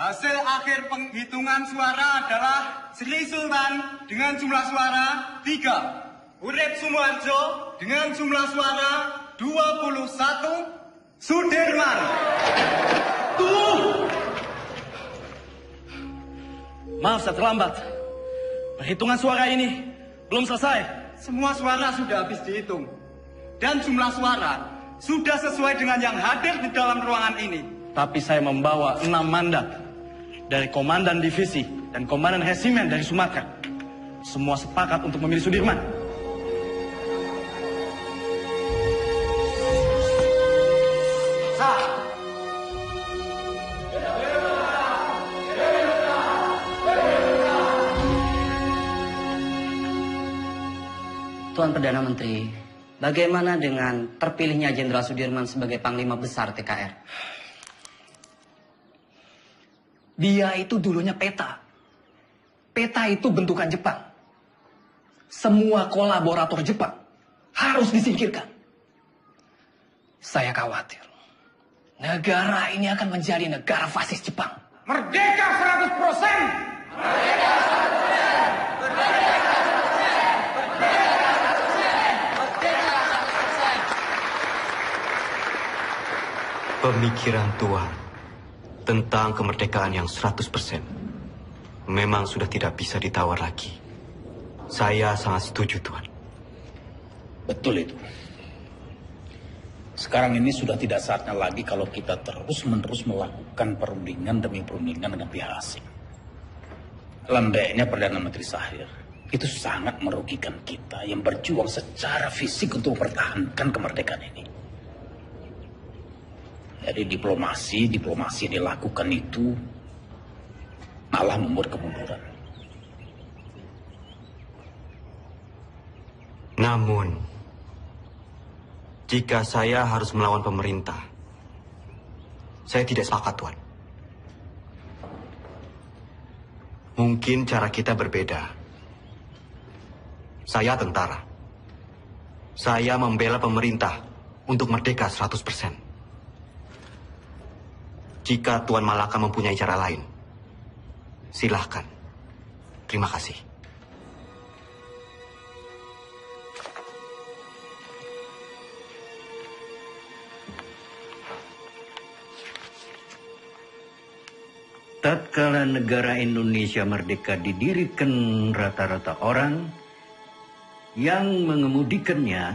Hasil akhir penghitungan suara adalah Sri Sultan dengan jumlah suara 3. Urip Sumoharjo dengan jumlah suara 21. Sudirman. Maaf saya terlambat. Perhitungan suara ini belum selesai. Semua suara sudah habis dihitung. Dan jumlah suara sudah sesuai dengan yang hadir di dalam ruangan ini. Tapi saya membawa 6 mandat dari Komandan Divisi dan Komandan Resimen dari Sumatera. Semua sepakat untuk memilih Sudirman. Tuan Perdana Menteri, bagaimana dengan terpilihnya Jenderal Sudirman sebagai Panglima Besar TKR? Dia itu dulunya peta. Peta itu bentukan Jepang. Semua kolaborator Jepang harus disingkirkan. Saya khawatir negara ini akan menjadi negara fasis Jepang. Merdeka 100%! Merdeka 100%! Merdeka 100%! Pemikiran Tuan tentang kemerdekaan yang 100% memang sudah tidak bisa ditawar lagi. Saya sangat setuju, Tuan. Betul itu. Sekarang ini sudah tidak saatnya lagi kalau kita terus-menerus melakukan perundingan demi perundingan dengan pihak asing. Landainya Perdana Menteri Shahrir itu sangat merugikan kita yang berjuang secara fisik untuk mempertahankan kemerdekaan ini. Jadi diplomasi yang dilakukan itu malah membuat kemunduran. Namun, jika saya harus melawan pemerintah, saya tidak sepakat, Tuan. Mungkin cara kita berbeda. Saya tentara. Saya membela pemerintah untuk merdeka 100%. Jika Tuan Malaka mempunyai cara lain, silahkan. Terima kasih. Tatkala negara Indonesia merdeka didirikan rata-rata orang yang mengemudikannya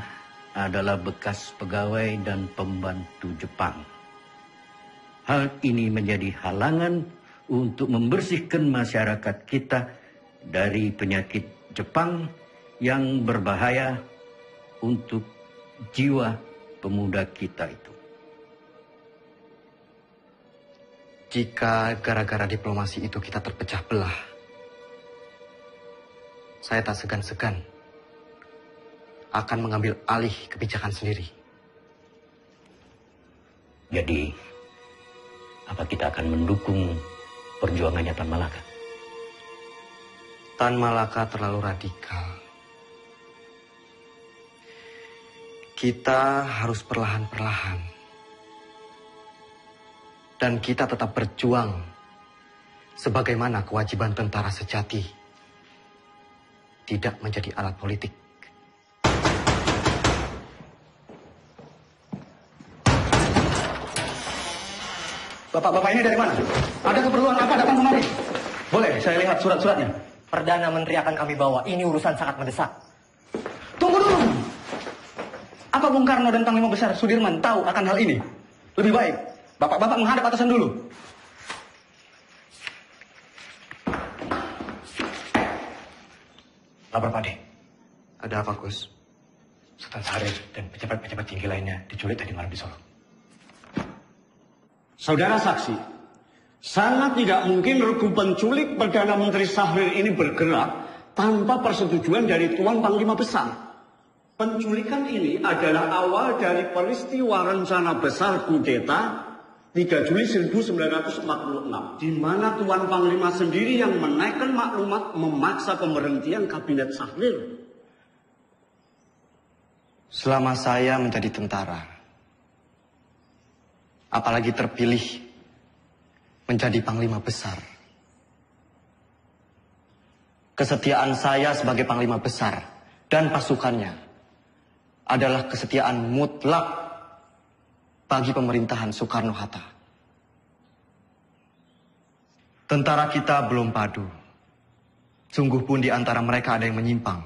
adalah bekas pegawai dan pembantu Jepang. Hal ini menjadi halangan untuk membersihkan masyarakat kita dari penyakit Jepang yang berbahaya untuk jiwa pemuda kita itu. Jika gara-gara diplomasi itu kita terpecah belah, saya tak segan-segan akan mengambil alih kebijakan sendiri. Jadi, apa kita akan mendukung perjuangannya Tan Malaka? Tan Malaka terlalu radikal. Kita harus perlahan-perlahan. Dan kita tetap berjuang sebagaimana kewajiban tentara sejati. Tidak menjadi alat politik. Bapak-bapak ini dari mana? Ada keperluan apa datang kemari? Boleh saya lihat surat-suratnya? Perdana Menteri akan kami bawa. Ini urusan sangat mendesak. Tunggu dulu. Apa Bung Karno dan Panglima Besar Sudirman tahu akan hal ini? Lebih baik bapak-bapak menghadap atasan dulu. Lapor Pak De. Ada apa, Gus? Sultan Syarif dan pejabat-pejabat tinggi lainnya diculik tadi malam di Solo. Saudara saksi, sangat tidak mungkin regu penculik Perdana Menteri Syahrir ini bergerak tanpa persetujuan dari Tuan Panglima Besar. Penculikan ini adalah awal dari peristiwa rencana besar kudeta 3 Juli 1946, di mana Tuan Panglima sendiri yang menaikkan maklumat memaksa pemberhentian kabinet Syahrir. Selama saya menjadi tentara, apalagi terpilih menjadi Panglima Besar. Kesetiaan saya sebagai Panglima Besar dan pasukannya adalah kesetiaan mutlak bagi pemerintahan Soekarno-Hatta. Tentara kita belum padu. Sungguh pun di antara mereka ada yang menyimpang.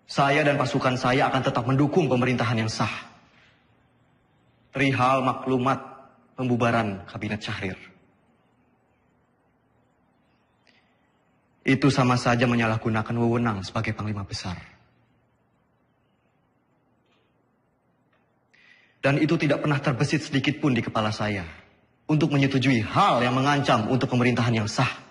Saya dan pasukan saya akan tetap mendukung pemerintahan yang sah. Perihal maklumat pembubaran Kabinet Syahrir. Itu sama saja menyalahgunakan wewenang sebagai Panglima Besar. Dan itu tidak pernah terbesit sedikit pun di kepala saya untuk menyetujui hal yang mengancam untuk pemerintahan yang sah.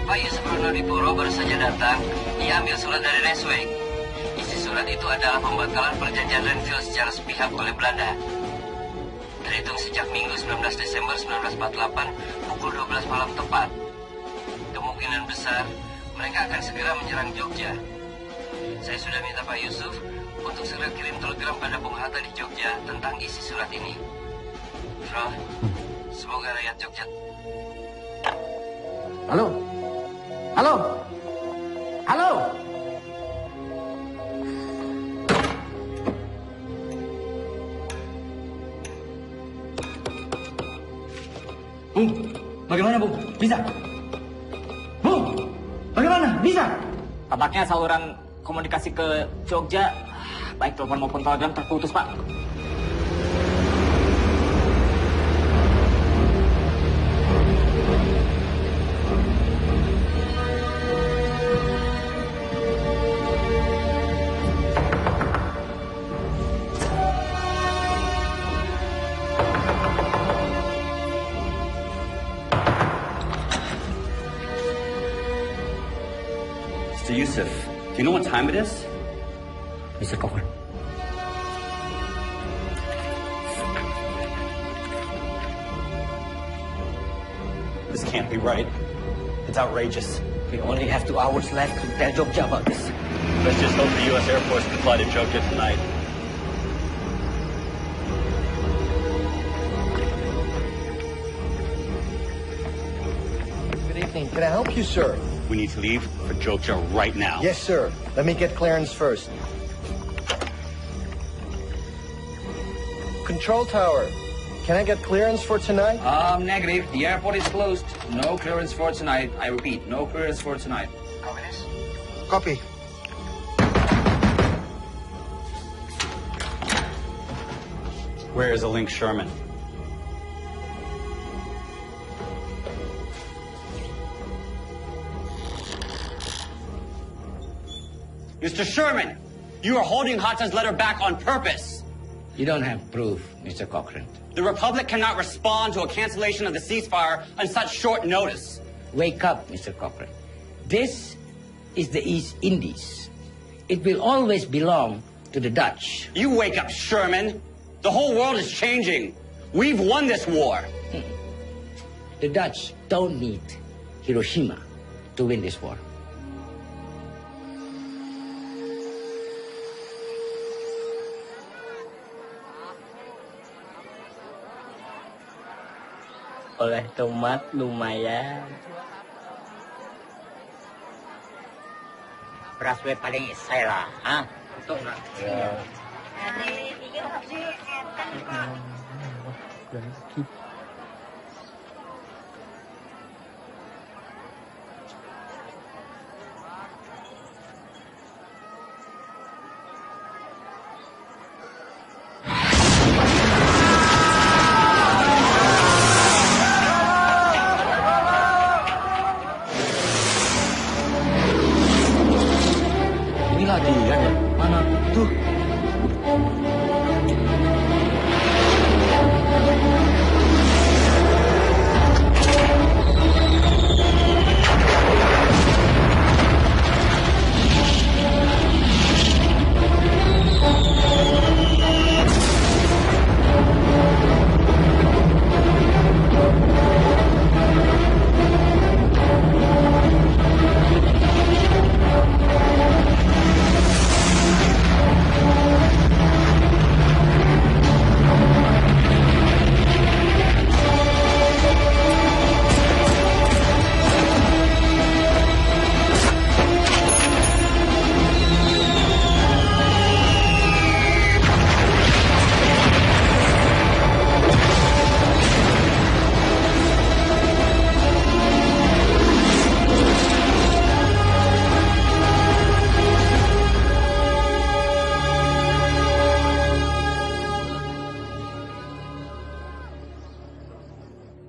Pak Yusuf Pronodipuro baru saja datang. Ia ambil surat dari Resweg. Isi surat itu adalah pembatalan perjanjian Renville secara sepihak oleh Belanda. Terhitung sejak Minggu 19 Desember 1948 pukul 12 malam tepat. Kemungkinan besar mereka akan segera menyerang Jogja. Saya sudah minta Pak Yusuf untuk segera kirim telegram pada Bung Hatta di Jogja tentang isi surat ini. Bro, semoga rakyat Jogja... Halo? Halo? Halo? Bung, bagaimana Bung? Bisa? Bung, bagaimana? Bisa? Tampaknya saluran komunikasi ke Jogja, baik telepon maupun telegram terputus, Pak. Mr. Yusuf, do you know what time it is? Mr. Cochran. This can't be right. It's outrageous. We only have 2 hours left to tell Jogja about this. Let's just hope the U.S. Air Force can fly to Jogja tonight. Good evening. Can I help you, sir? We need to leave for Jogja right now. Yes, sir. Let me get clearance first. Control tower. Can I get clearance for tonight? Negative. The airport is closed. No clearance for tonight. I repeat, no clearance for tonight. Copy this. Copy. Where is a Link Sherman? Mr. Sherman, you are holding Hatta's letter back on purpose. You don't have proof, Mr. Cochran. The Republic cannot respond to a cancellation of the ceasefire on such short notice. Wake up, Mr. Cochran. This is the East Indies. It will always belong to the Dutch. You wake up, Sherman. The whole world is changing. We've won this war. The Dutch don't need Hiroshima to win this war. Oleh tomat lumayan. Beras we paling isai lah, ah? Betul nggak? Ya. Inilah dia ya. Mana? Tuh.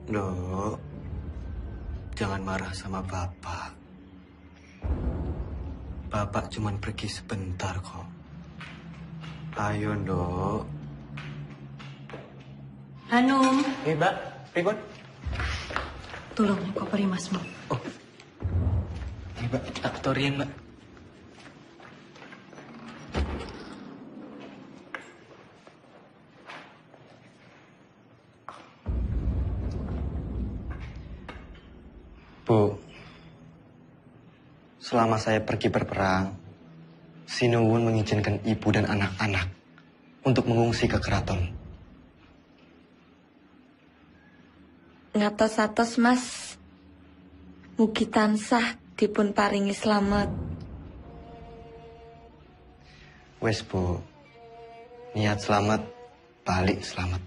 Dok, jangan marah sama Bapak. Bapak cuma pergi sebentar kok. Ayo, Dok. Hanum. Mbak, Ribon. Tolong koper Masmu. Oh. Ini, Mbak. Torian, Mbak. Bu, selama saya pergi berperang, Sinuwun mengizinkan ibu dan anak-anak untuk mengungsi ke keraton. Ngatos-atos Mas, mugi tansah dipun paringi slamet. Wes Bu, niat selamat, balik selamat.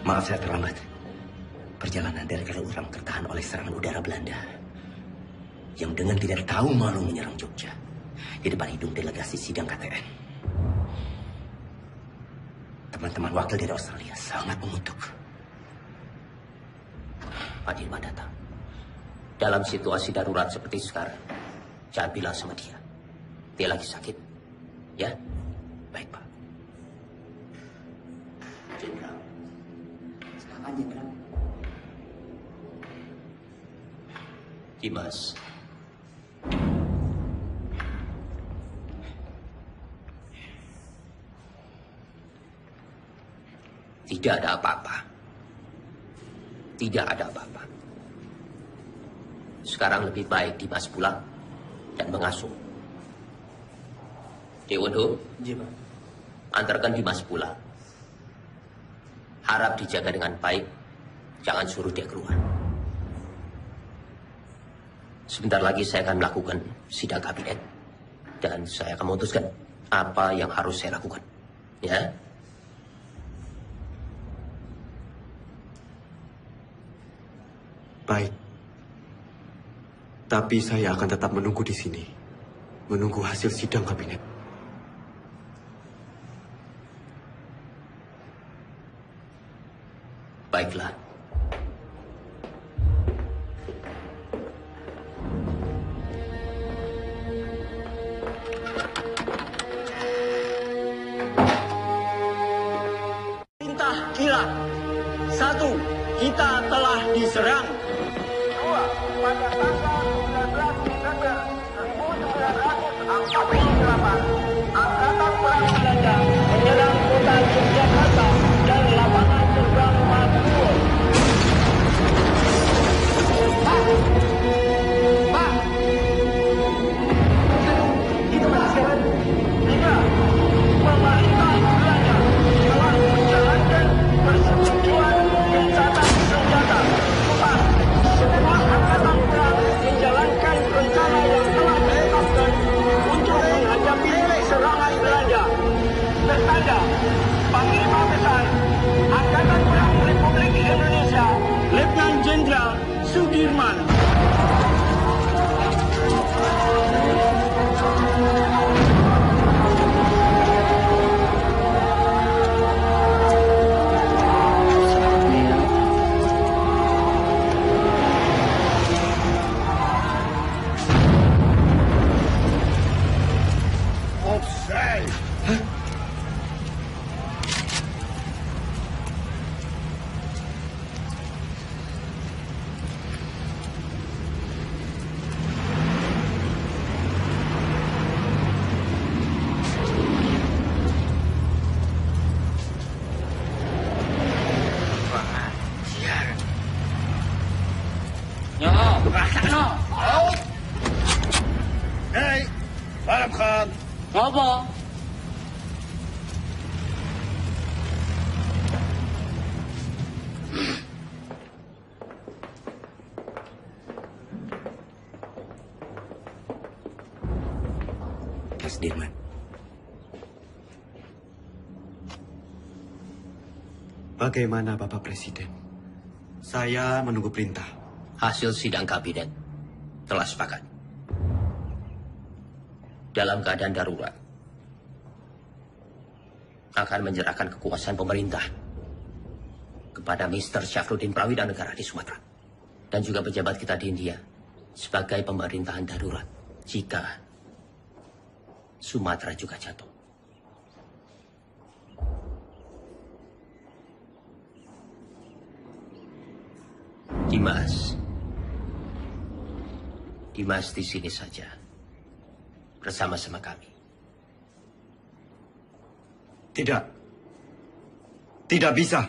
Maaf saya terlambat. Perjalanan dari Kaliurang tertahan oleh serangan udara Belanda yang dengan tidak tahu malu menyerang Jogja di depan hidung delegasi sidang KTN. Teman-teman wakil dari Australia sangat mengutuk. Pak Dirman datang. Dalam situasi darurat seperti sekarang, jangan bilang sama dia. Dia lagi sakit. Ya? Baik, Pak. Jenderal. Silakan, Jenderal. Dimas. Tidak ada apa-apa. Tidak ada apa-apa. Sekarang lebih baik Dimas pulang dan mengasuh. Dewondo, antarkan Dimas pulang. Harap dijaga dengan baik. Jangan suruh dia keluar. Sebentar lagi saya akan melakukan sidang kabinet. Dan saya akan memutuskan apa yang harus saya lakukan. Ya? Baik. Tapi saya akan tetap menunggu di sini. Menunggu hasil sidang kabinet. Baiklah. Perintah kilat. 1. Kita telah diserang. 2. Pada tanggal 19 Desember 1948, Angkatan Perang Belanda menyerang kota Yogyakarta dan lapangan terbang Madiun. Pak! Itu Presiden. 3. Pemerintah Belanda telah menjalankan persetujuan gencatan senjata. 4. Semua angkatan perang menjalankan rencana yang telah ditetapkan untuk menghadapi serangan Belanda. Tertanda, Panglima Besar Angkatan Perang Republik Indonesia, Letnan Jenderal Sudirman. Rasakno. Hei, Balam Khan. Apa? Kasdirman. Bagaimana Bapak Presiden? Saya menunggu perintah. Hasil sidang kabinet telah sepakat. Dalam keadaan darurat, akan menyerahkan kekuasaan pemerintah kepada Mr. Syafruddin Prawidanegara di Sumatera. Dan juga pejabat kita di India sebagai pemerintahan darurat jika Sumatera juga jatuh. Dimas di sini saja bersama-sama kami. Tidak. Tidak bisa.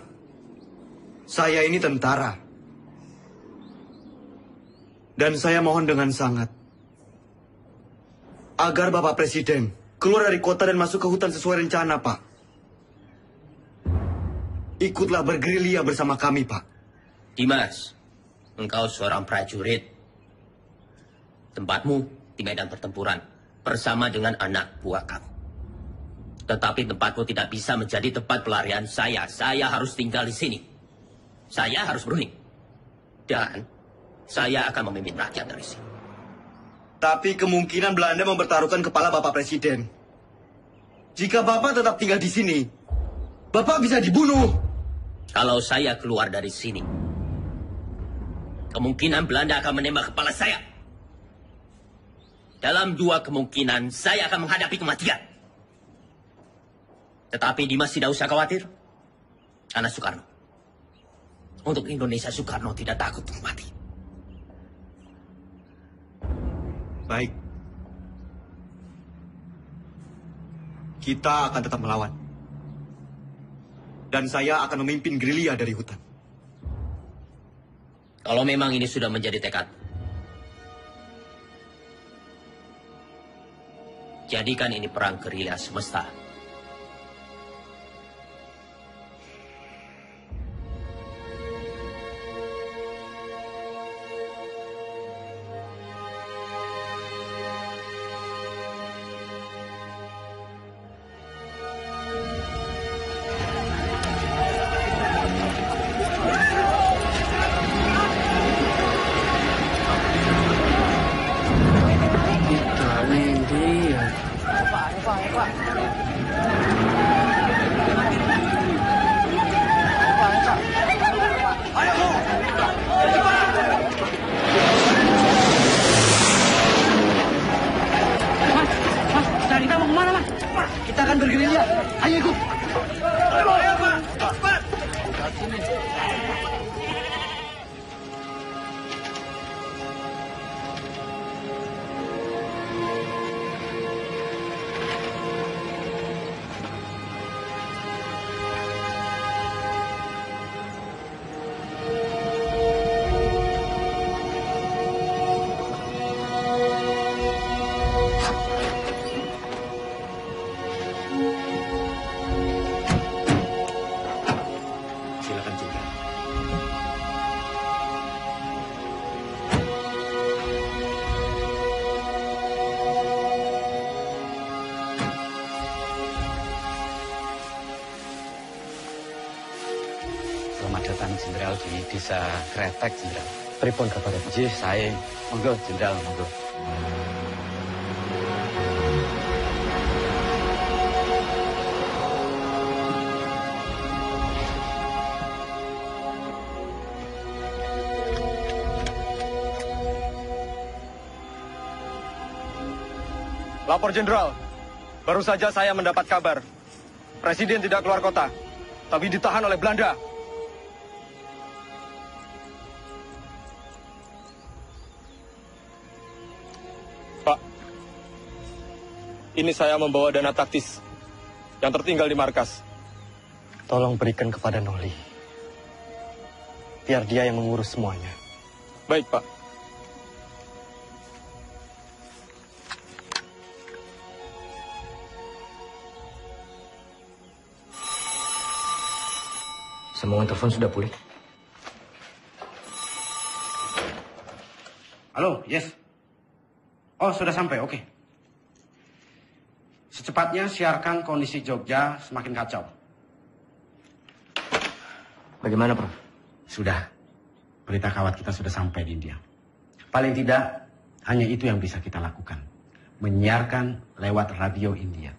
Saya ini tentara. Dan saya mohon dengan sangat agar Bapak Presiden keluar dari kota dan masuk ke hutan sesuai rencana, Pak. Ikutlah bergerilya bersama kami, Pak. Dimas, engkau seorang prajurit. Tempatmu di medan pertempuran bersama dengan anak buah kamu. Tetapi tempatmu tidak bisa menjadi tempat pelarian saya. Saya harus tinggal di sini. Saya harus berunding. Dan saya akan memimpin rakyat dari sini. Tapi kemungkinan Belanda mempertaruhkan kepala Bapak Presiden. Jika Bapak tetap tinggal di sini, Bapak bisa dibunuh. Kalau saya keluar dari sini, kemungkinan Belanda akan menembak kepala saya. Dalam dua kemungkinan, saya akan menghadapi kematian. Tetapi Dimas tidak usah khawatir. Karena Soekarno. Untuk Indonesia, Soekarno tidak takut untuk mati. Baik. Kita akan tetap melawan. Dan saya akan memimpin gerilya dari hutan. Kalau memang ini sudah menjadi tekad, jadikan ini perang gerilya semesta. Jenderal di desa Kretek, Jenderal. Pripun kabar? Nggih, sae. Monggo, Jenderal, monggo. Lapor Jenderal, baru saja saya mendapat kabar. Presiden tidak keluar kota, tapi ditahan oleh Belanda. Pak, ini saya membawa dana taktis yang tertinggal di markas. Tolong berikan kepada Noli. Biar dia yang mengurus semuanya. Baik, Pak. Sambungan telepon sudah pulih. Halo, yes. Oh, sudah sampai, oke. Secepatnya siarkan kondisi Jogja semakin kacau. Bagaimana, Prof? Sudah. Berita kawat kita sudah sampai di India. Paling tidak, hanya itu yang bisa kita lakukan. Menyiarkan lewat radio India.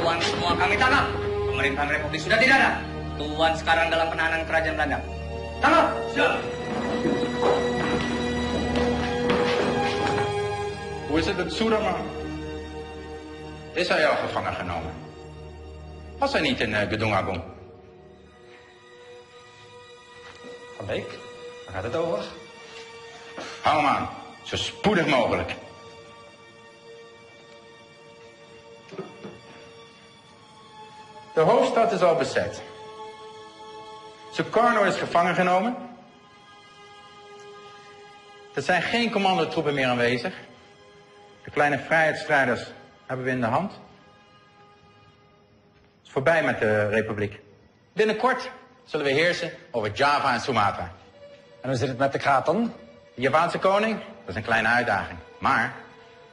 Tuan semua kami tangkap. Pemerintahan Republik sudah tidak ada. Tuan sekarang dalam penahanan kerajaan Belanda. Tangkap! Siap! Hoe is het met Soeraman? Is hij al gevangen genomen? Was hij niet in Gedung Agung? Van Beek, waar gaat het over? Hou hem aan, zo spoedig mogelijk. De hoofdstad is al bezet. Sukarno is gevangen genomen. Er zijn geen commandotroepen meer aanwezig. De kleine vrijheidsstrijders hebben we in de hand. Het is voorbij met de republiek. Binnenkort zullen we heersen over Java en Sumatra. En hoe zit het met de kraton? De Javaanse koning, dat is een kleine uitdaging. Maar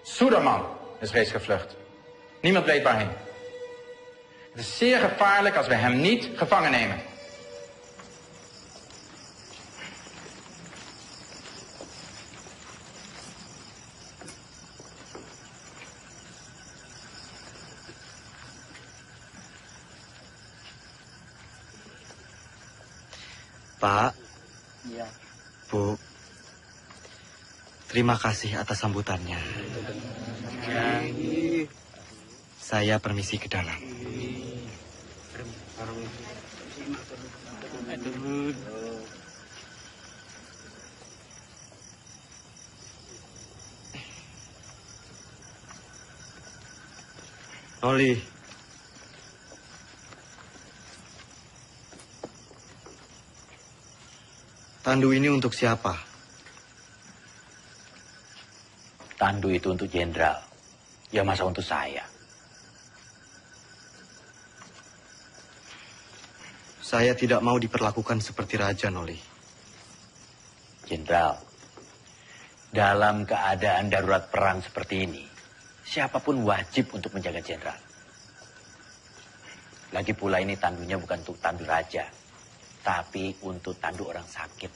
Suderman is reeds gevlucht. Niemand weet waarheen. Het is zeer gevaarlijk als we hem niet gevangen nemen. Pak, Iya. Bu, terima kasih atas sambutannya. Saya permisi ke dalam. Oli, tandu ini untuk siapa? Tandu itu untuk jenderal. Ya masa untuk saya. Saya tidak mau diperlakukan seperti raja, Noli. Jenderal, dalam keadaan darurat perang seperti ini, siapapun wajib untuk menjaga jenderal. Lagi pula ini tandunya bukan untuk tandu raja, tapi untuk tandu orang sakit.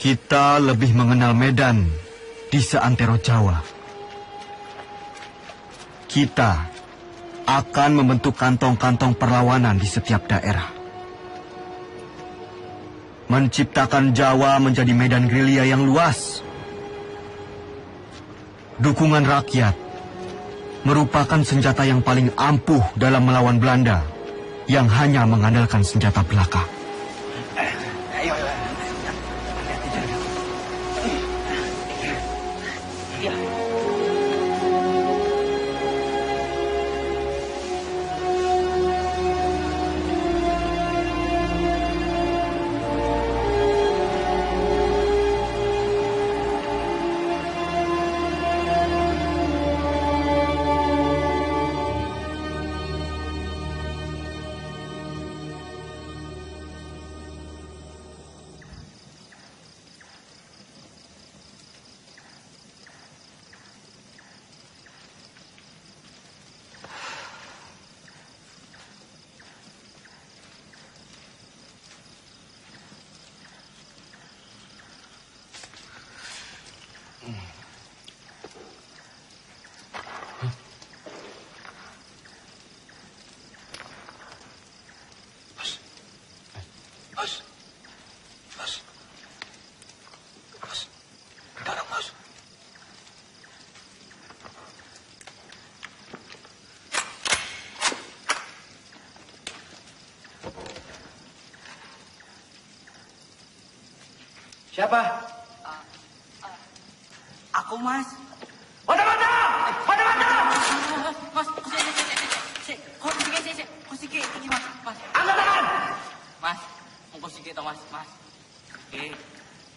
Kita lebih mengenal Medan di seantero Jawa. Kita akan membentuk kantong-kantong perlawanan di setiap daerah. Menciptakan Jawa menjadi medan gerilya yang luas. Dukungan rakyat merupakan senjata yang paling ampuh dalam melawan Belanda yang hanya mengandalkan senjata belaka. Siapa? Aku, Mas. Mata-mata! Mata-mata! Iki Mas. Angkat tangan. Mas, monggo sithik to Mas. Oke.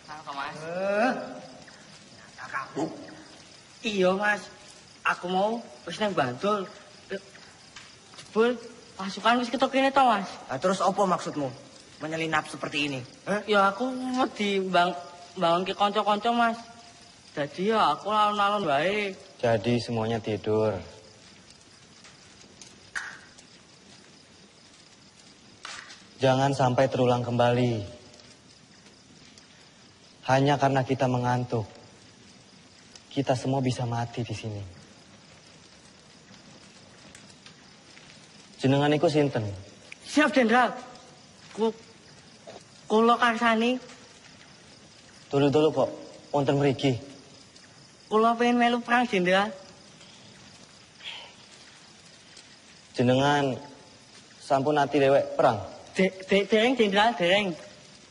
Nang Mas. Kamu? Iya Mas. Aku mau wis nang Bantul. Jebul pasukan wis ketok kene to Mas. Terus apa maksudmu? Menyelinap seperti ini? Ya aku wedi bangun ke kanca-kanca Mas. Jadi ya aku alon-alon wae. Jadi semuanya tidur. Jangan sampai terulang kembali. Hanya karena kita mengantuk, kita semua bisa mati di sini. Jenengan iku sinten? Siap, Jenderal. Kula karsani. Dulu kok, wonten mriki. Kula pengen melu perang, Jenderal. Jenengan sampun ati dewek perang? Dereng, Jenderal, dereng.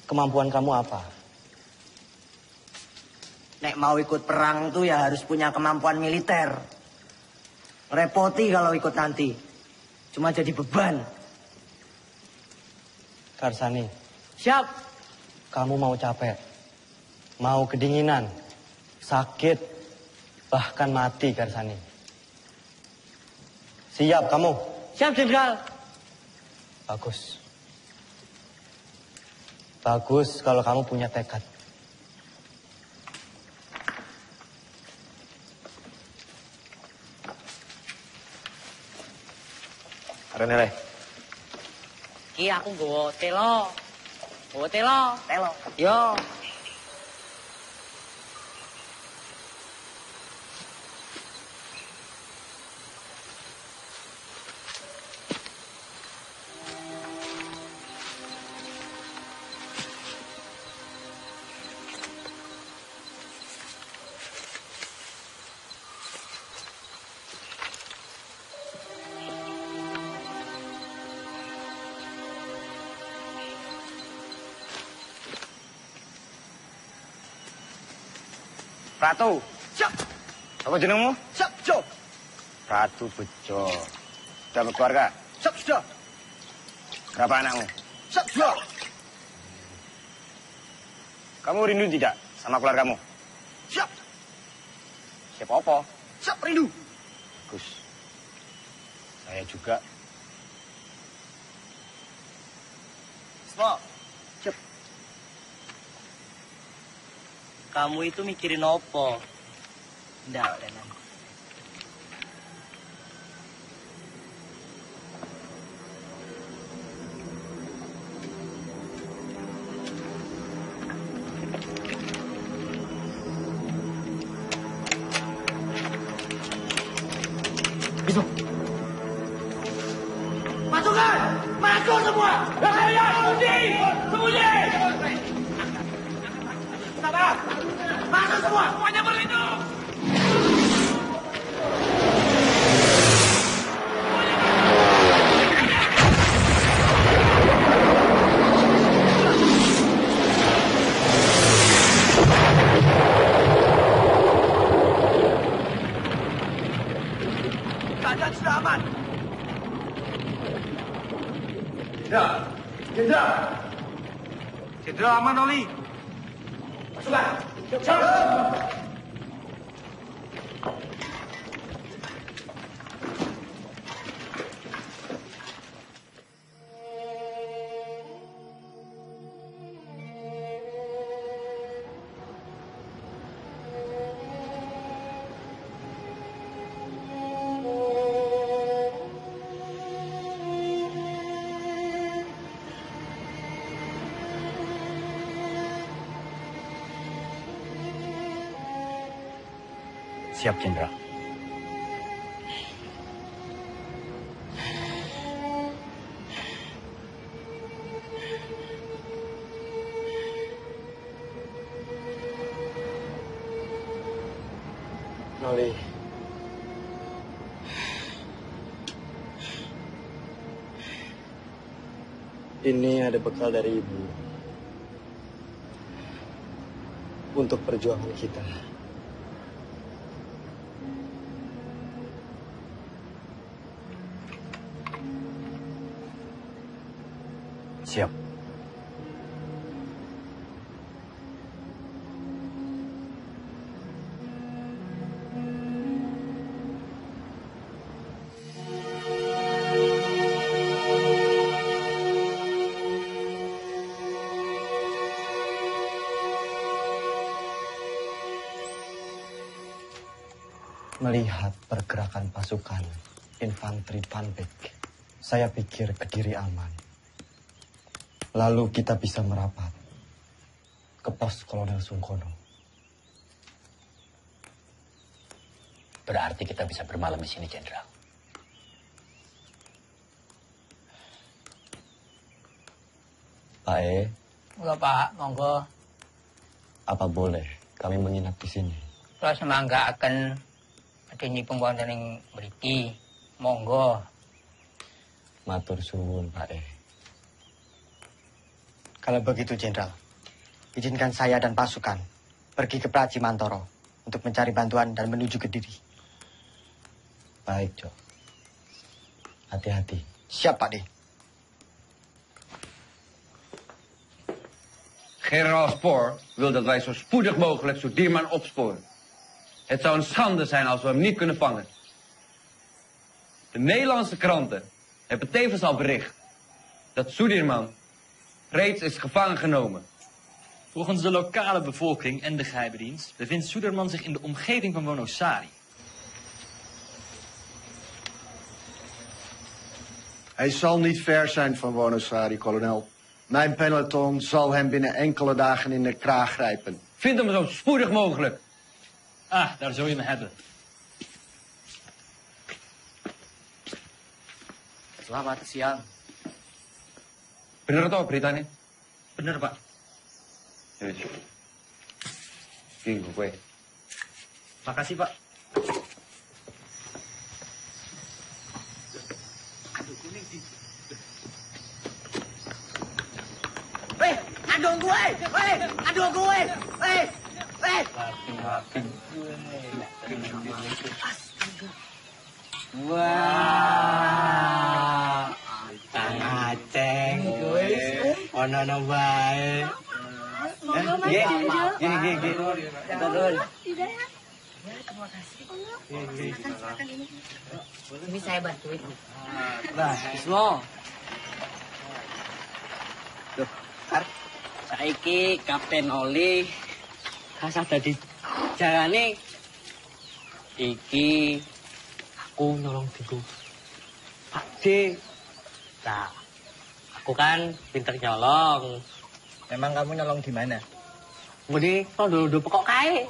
Kemampuan kamu apa? Nek mau ikut perang tuh ya harus punya kemampuan militer. Repoti kalau ikut nanti. Cuma jadi beban. Karsani. Siap. Kamu mau capek, mau kedinginan, sakit, bahkan mati, Karsani. Siap kamu? Siap, Jenderal. Bagus. Bagus kalau kamu punya tekad. Renele. Ki aku nggawa telo. Telo. Yo. Ratu. Siap. Apa jenengmu? Siap, Jo. Ratu Bejo. Sudah berkeluarga? Siap, sudah. Berapa anakmu? Siap, sudah. Kamu rindu tidak sama keluargamu? Siap. Siapa apa? Siap, rindu. Bagus. Saya juga. Semua. Kamu itu mikirin apa? Ndak, Lenan. Itu. Pasukan! Maju semua! Sembunyi! Sabar! Masuk semua! Semuanya berlindung! Keadaan sudah aman. Jenderal aman, Oli. Pasukan! Siap, Jenderal. Noli. Ini ada bekal dari Ibu. Untuk perjuangan kita. Siap. Melihat pergerakan pasukan infanteri Panbek, saya pikir Kediri aman. Lalu kita bisa merapat ke pos Kolonel Sungkono. Berarti kita bisa bermalam di sini, Jenderal. Pak E, Enggak, Pak. Monggo. apa boleh kami menginap di sini? Kalau semangga akan adanya pembuatan yang beriki. Monggo. Matur suwun, Pak E. Kalau begitu, Jenderal, izinkan saya dan pasukan pergi ke Praji Mantoro untuk mencari bantuan dan menuju Kediri. Baik, Jo. Hati-hati. Siap, Pak D. Generaal Spoor wil dat wij zo spoedig mogelijk Sudirman opsporen. Het zou een schande zijn als we hem niet kunnen vangen. De Nederlandse kranten hebben tevens al bericht dat Sudirman reeds is gevangen genomen. Volgens de lokale bevolking en de geheime dienst bevindt Sudirman zich in de omgeving van Wonosari. Hij zal niet ver zijn van Wonosari, kolonel. Mijn peloton zal hem binnen enkele dagen in de kraag grijpen. Vind hem zo spoedig mogelijk. Ah, daar zul je me hebben. Selamat siang. Bener toh beritanya? Bener, Pak. Gini gue. Makasih, Pak. Aduh gue! Aduh gue! Wah, Kang Aceng, ono bae. Gini. Turun. Ini saya bantuin. Nah, Ismo. Duh, saiki Kapten Oli kasah dadi jalane iki aku nolong diku Pak D. Nah, aku kan pinter nyolong. Memang kamu nyolong di mana? Ngene tondo pokok kae.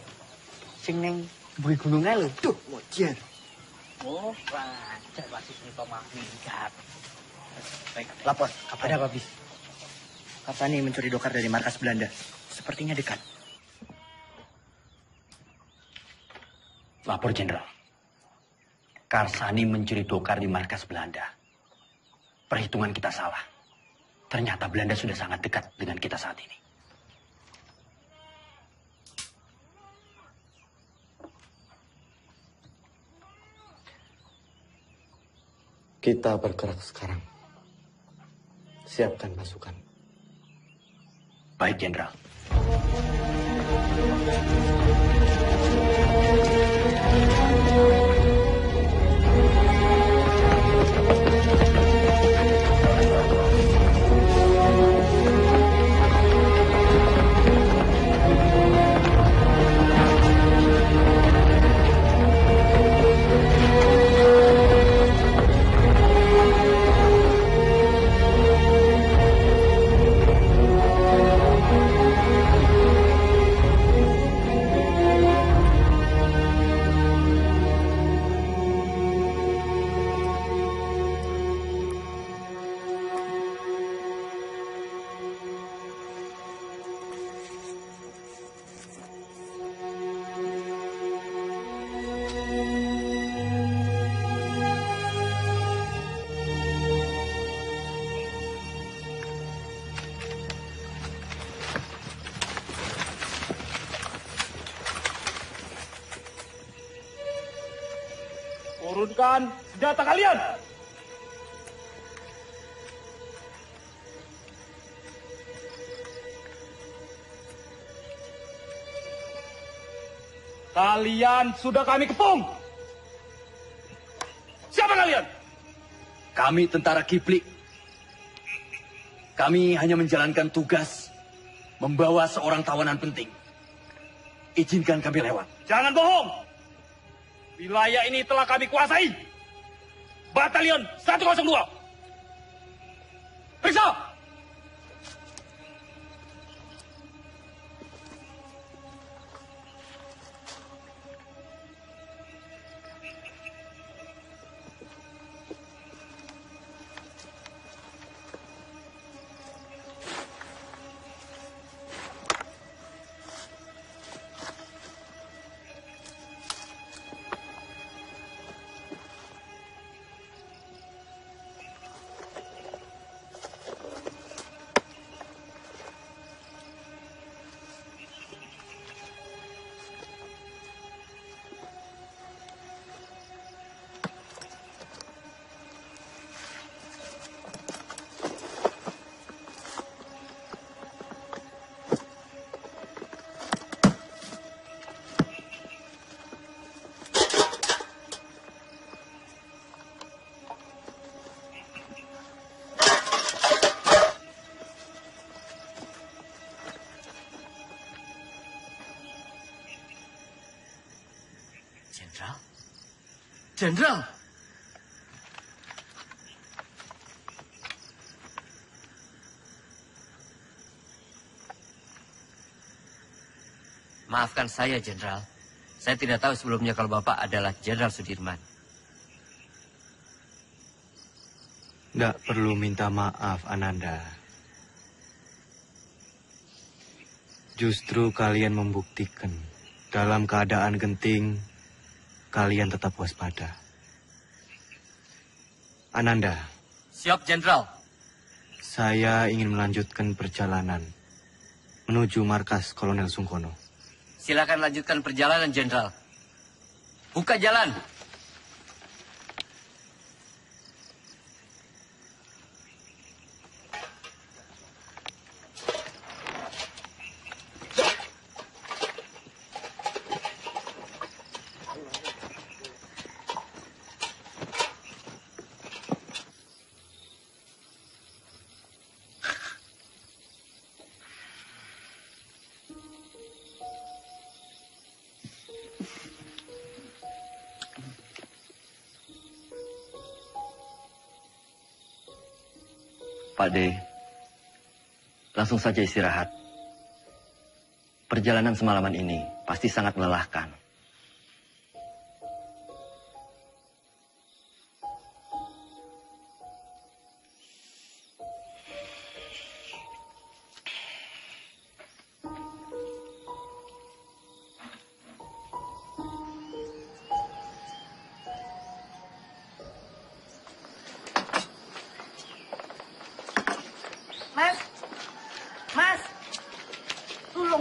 Sing ning buri gununge lho. Duh, mojer. Oh, wajar wasis niku minggat. Baik, lapor. Ada apa, Bis? Karsani mencuri dokar dari markas Belanda. Sepertinya dekat. Lapor, Jenderal. Karsani mencuri dokar di markas Belanda. Perhitungan kita salah. Ternyata Belanda sudah sangat dekat dengan kita saat ini. Kita bergerak sekarang. Siapkan pasukan. Baik, Jenderal. Turunkan senjata kalian! Kalian sudah kami kepung. Siapa kalian? Kami tentara Kiplik. Kami hanya menjalankan tugas membawa seorang tawanan penting. Izinkan kami lewat. Jangan bohong. Wilayah ini telah kami kuasai. Batalion 102. Periksa. Jenderal. Maafkan saya, Jenderal. Saya tidak tahu sebelumnya kalau Bapak adalah Jenderal Sudirman. Tidak perlu minta maaf, Ananda. Justru kalian membuktikan dalam keadaan genting, kalian tetap waspada. Ananda. Siap, Jenderal. Saya ingin melanjutkan perjalanan menuju markas Kolonel Sungkono. Silakan lanjutkan perjalanan, Jenderal. Buka jalan. Pak D, langsung saja istirahat. Perjalanan semalaman ini pasti sangat melelahkan.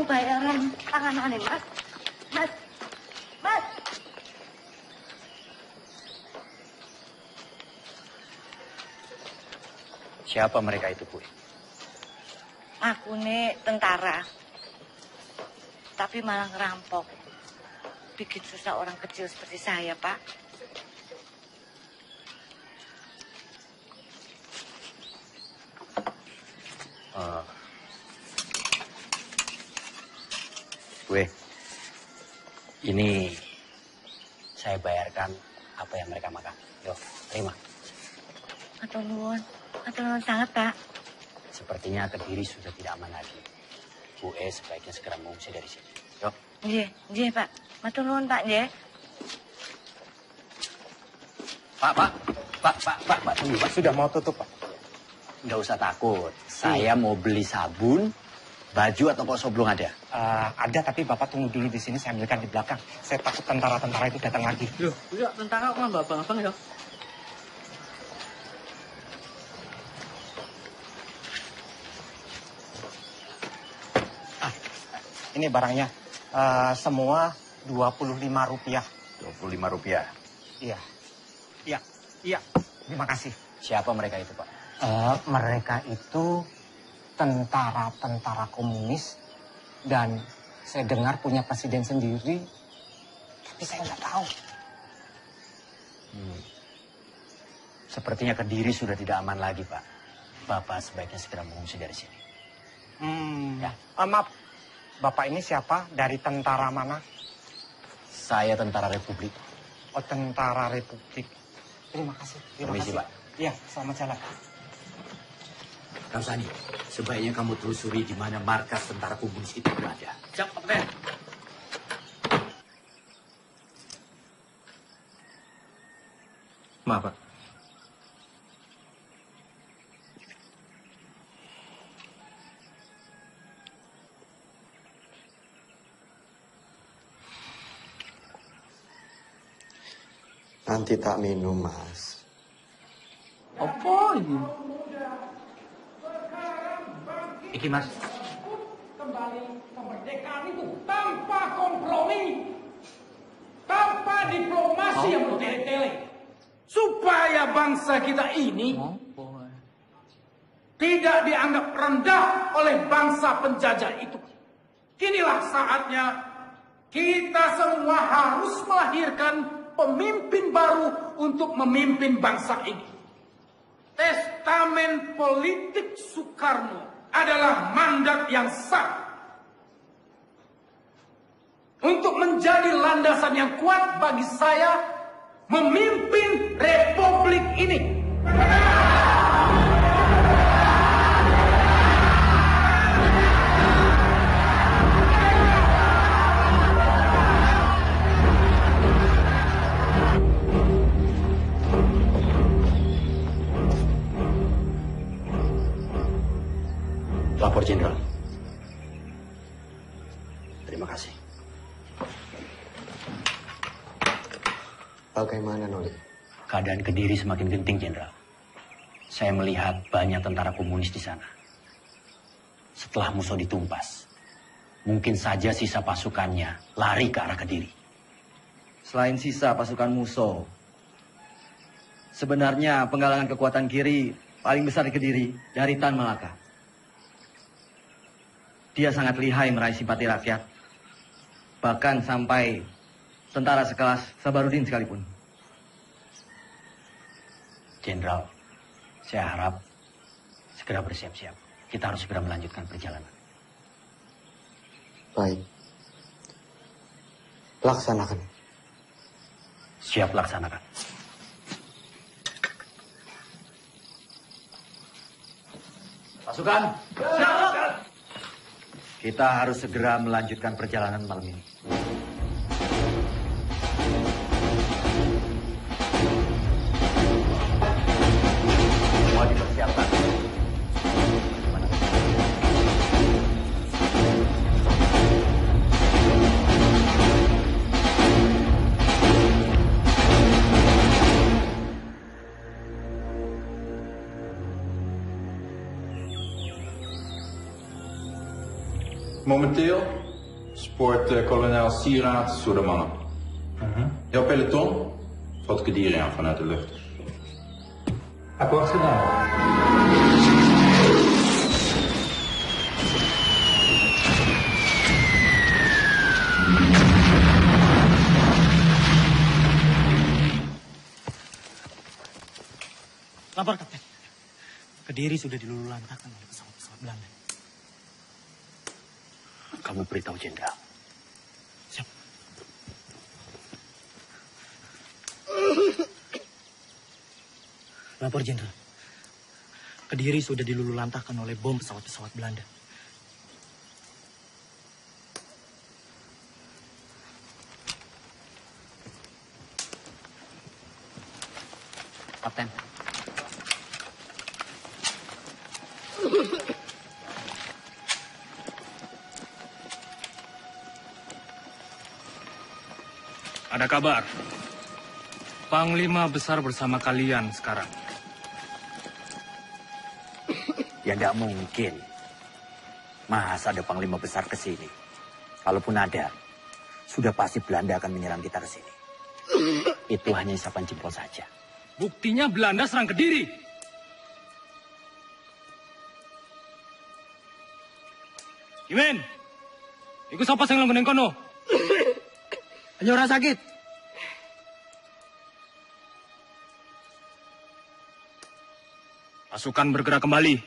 Bayaran tangan Mas. Mas. Siapa mereka itu, Bu? Aku nih tentara. Tapi malah ngerampok. Bikin susah orang kecil seperti saya, Pak. Gue, ini saya bayarkan apa yang mereka makan. Yo, terima. Atur nuwun sangat, Pak. Sepertinya Kediri sudah tidak aman lagi. Bu sebaiknya segera mengungsi dari sini. Yo. Nggih, Pak. Matur nuwun, Pak, nggih. Pak, tunggu, Pak. Sudah mau tutup, Pak. Nggak usah takut. Saya mau beli sabun, baju atau pokok belum ada? Ada, tapi Bapak tunggu dulu di sini, saya ambilkan di belakang. Saya takut tentara-tentara itu datang lagi. Loh, enggak, tentara kok nggak abang-abang ya? Ini barangnya. Semua Rp25. Rp25? Iya. Terima kasih. Siapa mereka itu, Pak? Mereka itu tentara-tentara komunis dan saya dengar punya presiden sendiri Tapi saya nggak tahu. Sepertinya Kediri sudah tidak aman lagi, Pak. Bapak sebaiknya segera mengungsi dari sini. Ya. Maaf, Bapak ini siapa? Dari tentara mana? Saya tentara Republik. Oh, tentara Republik. Terima kasih. Permisi, Pak. Iya, selamat jalan. Ramsani, sebaiknya kamu telusuri di mana markas tentara komunis itu berada. Siap, Kapten. Maaf, Pak. Nanti tak minum, Mas. Apa ini? Iki, Mas. Kembali kemerdekaan itu tanpa kompromi, tanpa diplomasi yang bertele-tele, supaya bangsa kita ini tidak dianggap rendah oleh bangsa penjajah itu. Inilah saatnya kita semua harus melahirkan pemimpin baru untuk memimpin bangsa ini. Testamen politik Soekarno adalah mandat yang sah untuk menjadi landasan yang kuat bagi saya memimpin republik ini. Lapor Jenderal. Terima kasih. Bagaimana, Noli? Keadaan Kediri semakin genting, Jenderal. Saya melihat banyak tentara komunis di sana. Setelah Musso ditumpas, mungkin saja sisa pasukannya lari ke arah Kediri. Selain sisa pasukan Musso, sebenarnya penggalangan kekuatan kiri paling besar di Kediri dari Tan Malaka. Dia sangat lihai meraih simpati rakyat. Bahkan sampai tentara sekelas Sabarudin sekalipun. Jenderal, saya harap segera bersiap-siap. Kita harus segera melanjutkan perjalanan. Baik. Laksanakan. Siap laksanakan. Pasukan. Kita harus segera melanjutkan perjalanan malam ini. Semua dipersiapkan. Momenteel spoort kolonel Sieraad door de mannen. Jouw peloton valt Kediri aan vanuit de lucht. Akkoord gedaan. Lapor, Kapten. Kediri sudah dilululantakkan oleh pesawat-pesawat Belanda. Kamu beritahu Jenderal. Siap. Lapor, Jenderal. Kediri sudah dilululantakkan oleh bom pesawat-pesawat Belanda. Kapten. Ada kabar. Panglima besar bersama kalian sekarang. Ya tidak mungkin. Masa ada panglima besar ke sini? Kalaupun ada, sudah pasti Belanda akan menyerang kita ke sini. Itu hanya isapan jempol saja. Buktinya Belanda serang Kediri. Imen, ikut siapa yang langgunin kono? Hanya orang sakit. Pasukan bergerak kembali.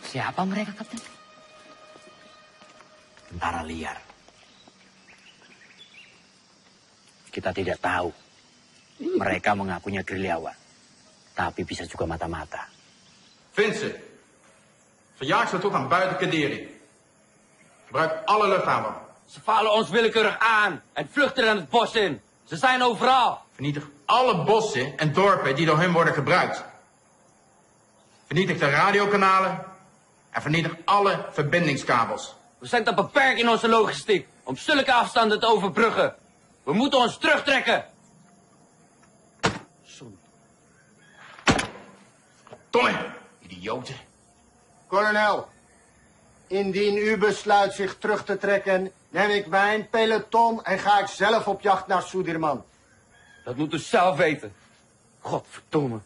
Siapa mereka, Kapten? Tentara liar. Kita tidak tahu. Mereka mengakunya gerilyawan. Tapi bisa juga mata-mata. Vincent, verjaag ze toe gaan buiten Kaderi. Gebruik alle luchthaven. Ze vallen ons willekeurig aan en vluchten er het bos in. Ze zijn overal. Vernietig alle bossen en dorpen die door hen worden gebruikt. Vernietig de radiokanalen en vernietig alle verbindingskabels. We zijn te beperkt in onze logistiek om zulke afstanden te overbruggen. We moeten ons terugtrekken. Tomme, idioten. Kolonel, indien u besluit zich terug te trekken, neem ik mijn peloton en ga ik zelf op jacht naar Sudirman. Dat moet u zelf weten. Godverdomme.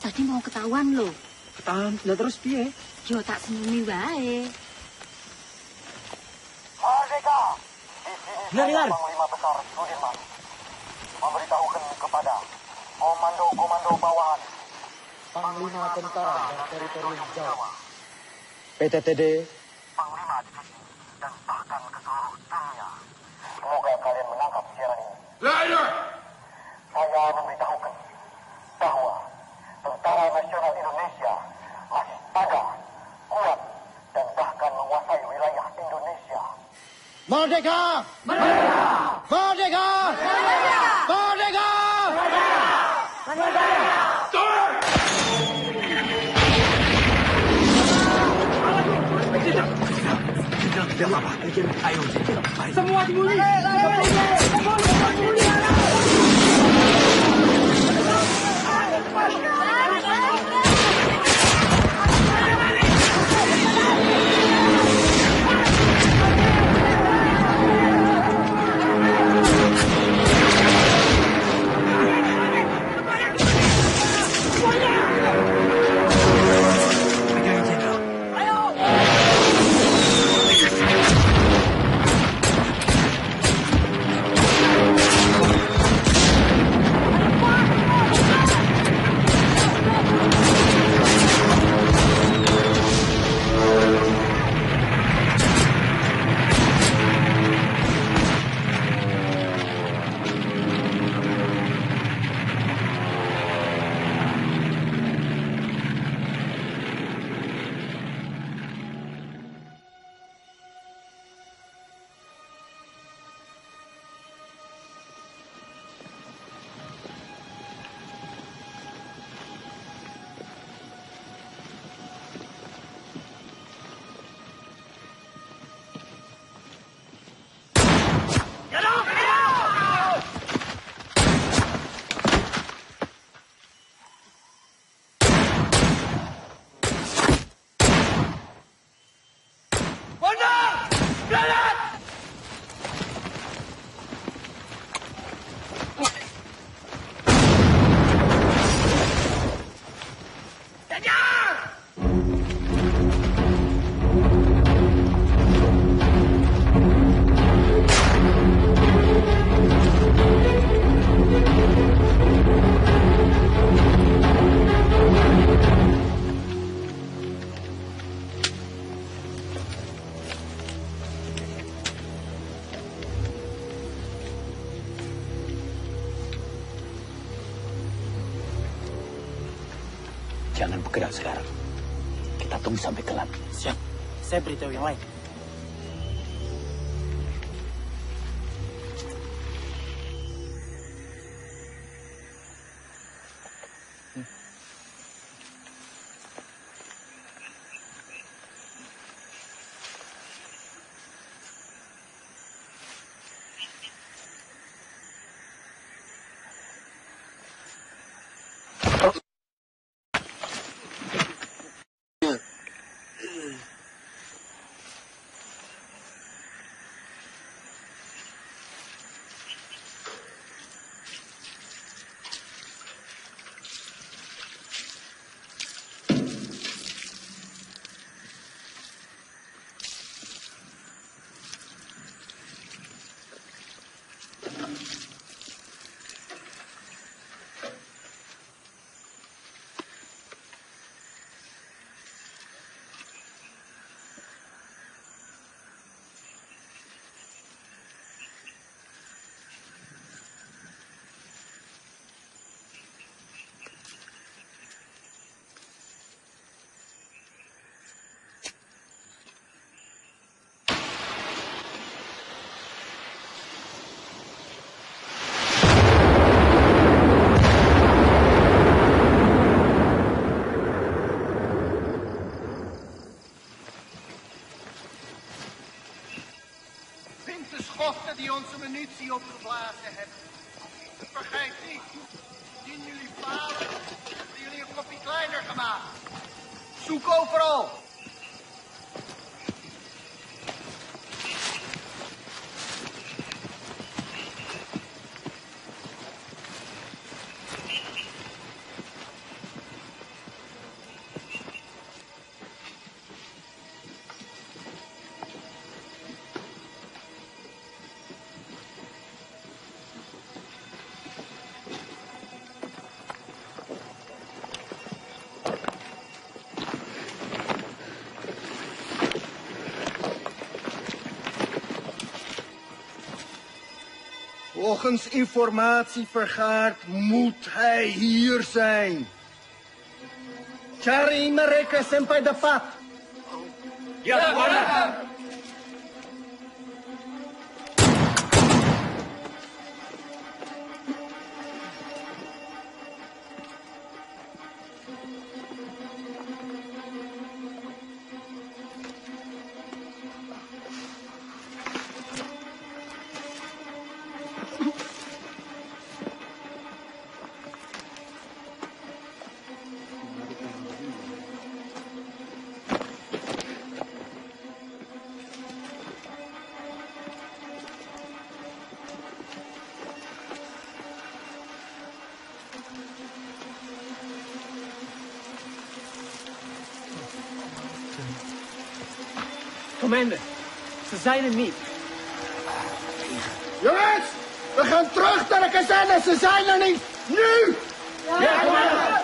Tadi mau ketahuan loh. Ketahuan, lah terus piye? Yo tak seneni wae. Merdeka! Dengar. Panglima Besar Sudirman memberitahukan kepada komando-komando bawahan Panglima Tentara dan Teritorium Jawa, PTTD, Panglima Divisi, dan bahkan ke seluruh dunia. Semoga kalian menangkap siaran ini. Leider! Saya memberitahukan bahwa Tentara Nasional Indonesia masih ada, kuat, dan bahkan menguasai wilayah Indonesia. Merdeka! Merdeka! Merdeka! Merdeka! Merdeka! Semua sembunyi! Mondar! Granat! Kejar! Jangan bergerak sekarang. Kita tunggu sampai gelap. Siap. Saya beritahu yang lain. Schotten die onze munitie opgeblazen hebben. Vergeet niet, indien jullie falen, hebben jullie een kopje kleiner gemaakt. Zoek overal. Volgens informatie vergaard moet hij hier zijn. Cari mereka sampai dapat. Ya, Komandan. Commander, ze zijn er niet. Jongens, we gaan terug naar de kazerne. Ze zijn er niet. Nu! Ja, Commander!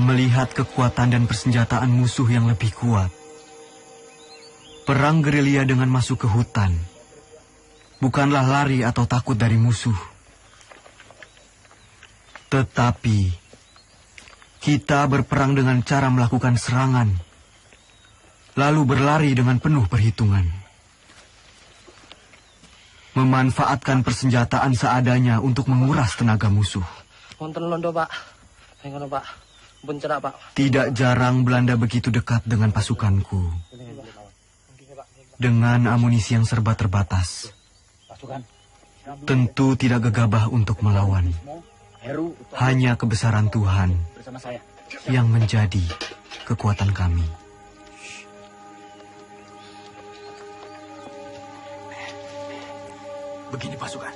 Melihat kekuatan dan persenjataan musuh yang lebih kuat, perang gerilya dengan masuk ke hutan bukanlah lari atau takut dari musuh. Tetapi kita berperang dengan cara melakukan serangan, lalu berlari dengan penuh perhitungan. Memanfaatkan persenjataan seadanya untuk menguras tenaga musuh. Wonten londo, Pak. Ngono, Pak. Bencerak, Pak. Tidak jarang Belanda begitu dekat dengan pasukanku. Dengan amunisi yang serba terbatas, tentu tidak gegabah untuk melawan. Hanya kebesaran Tuhan yang menjadi kekuatan kami. Begini pasukan.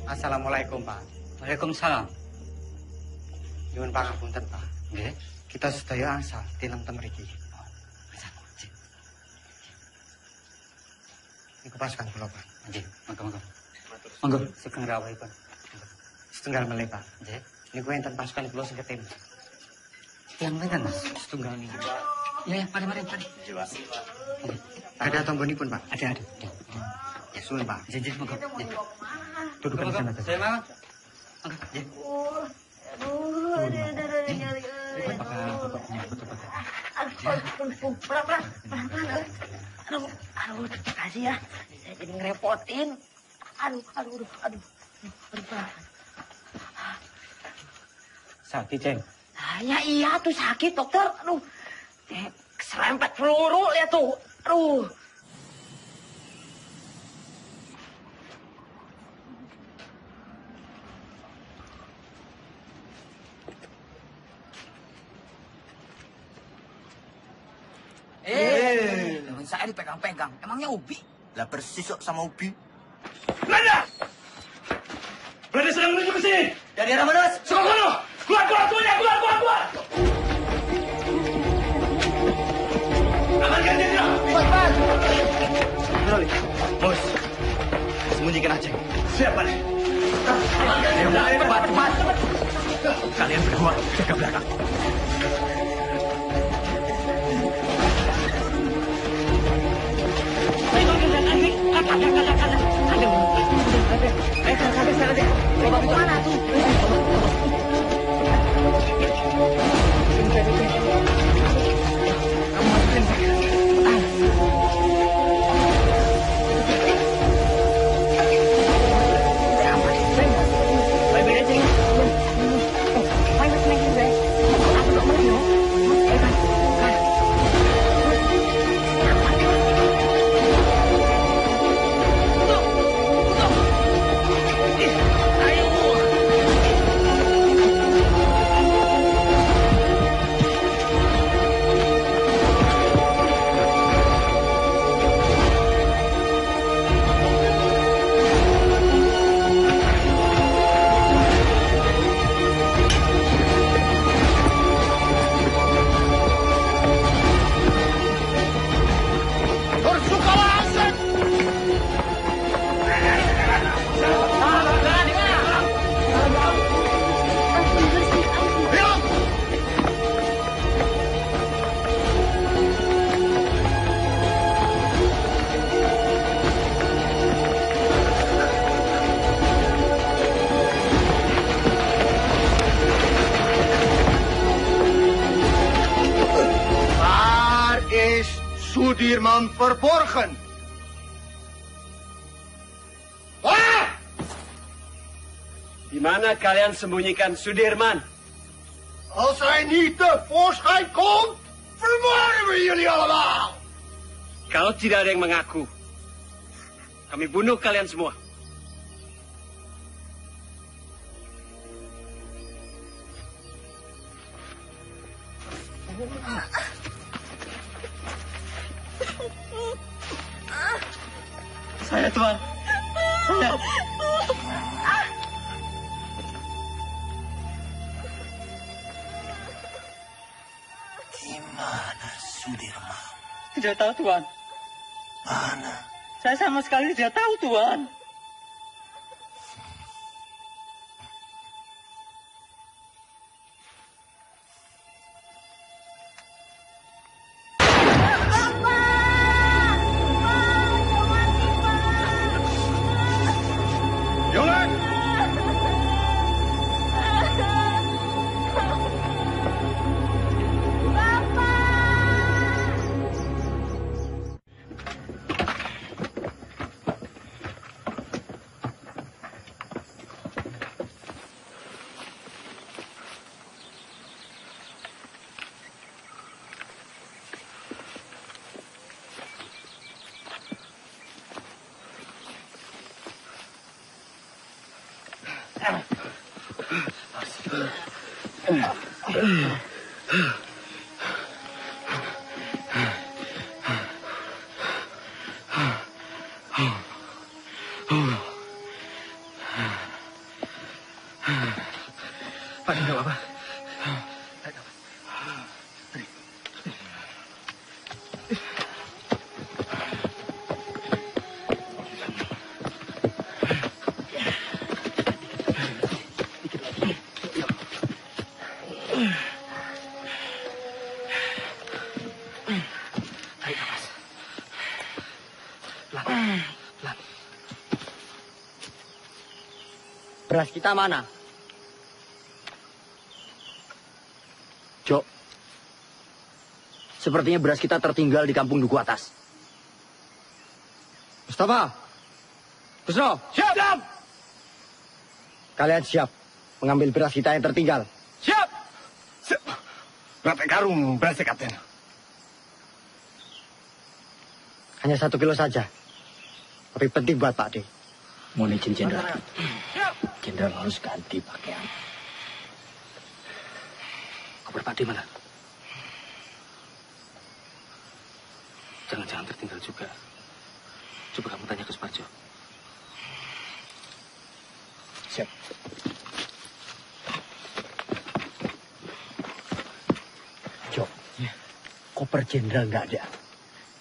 Assalamualaikum, Pak. Waalaikumsalam. Nyuwun pangapunten, Pak. Nggih. Kita sedaya angsal tinamtem mriki. Niku pasukan kula, Pak. Nggih, monggo. Monggo, sugeng rawuhipun. Setunggal melih, Pak. Nggih. Niku enten pasukan kula sing ketim. Yang pinten, Mas? Setunggal niki. Ya, mari. Ada tombonipun, Pak. Ada. Ya, suwun, Pak. Janji, monggo. Duduk di sana. Saya mau. Aduh, terima kasih ya. Saya jadi ngerepotin. Aduh. Sakit, Ceng. Ya iya tuh sakit, dokter. Aduh, keserempet peluru ya tuh. Aduh. Saya dipegang-pegang. Emangnya Ubi? Lah persis kok sama Ubi. Belanda! Belanda sedang menuju ke sini. Dari arah mana, Mas? Sono! Keluar semuanya! Keluar! Amankan dia, Cepat! Bos, sembunyikan Aceh. Siap, Pak. Cepat! Kalian berdua jaga belakang. Sudirman verborgen. Wah! Di mana kalian sembunyikan Sudirman? Als hij niet tevoorschijn komt, murder jullie allemaal! Kalau tidak ada yang mengaku, kami bunuh kalian semua. Saya, Tuan. Saya. Gimana Sudirman? Tidak tahu, Tuan. Mana? Saya sama sekali tidak tahu, Tuan. Pak, enggak apa-apa. Beras kita mana? Jok, sepertinya beras kita tertinggal di kampung Duku Atas. Mustafa, Busro, siap! Kalian siap mengambil beras kita yang tertinggal? Siap! Berapa karung beras Kapten? Hanya 1 kilo saja. Tapi penting buat Pak D. Mohon izin, Jenderal. Jenderal harus ganti pakaian. Kabar Pak D mana? Jangan-jangan tertinggal juga. Coba kamu tanya ke Suparjo. Siap. Jok, koper Jenderal nggak ada.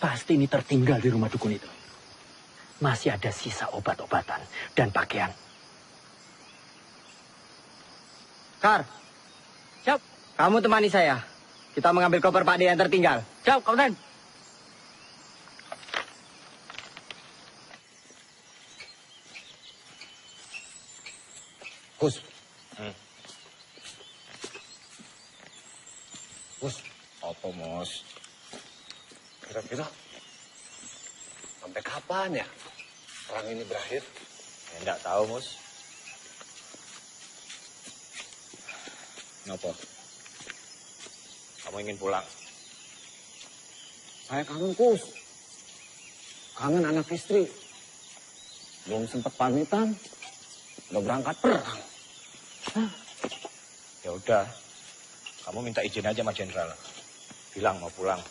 Pasti ini tertinggal di rumah dukun itu. Masih ada sisa obat-obatan dan pakaian. Kar, siap. Kamu temani saya. Kita mengambil koper Pak D yang tertinggal. Siap, Kapten. Gus. Gus, apa Mos? Kira-kira sampai kapan ya perang ini berakhir? Ya, enggak tahu, Mus. Kenapa? Kamu ingin pulang? Saya kangen, Gus. Kangen anak istri. Belum sempat pamitan, udah berangkat perang. Ya udah, kamu minta izin aja sama Jenderal. Bilang mau pulang.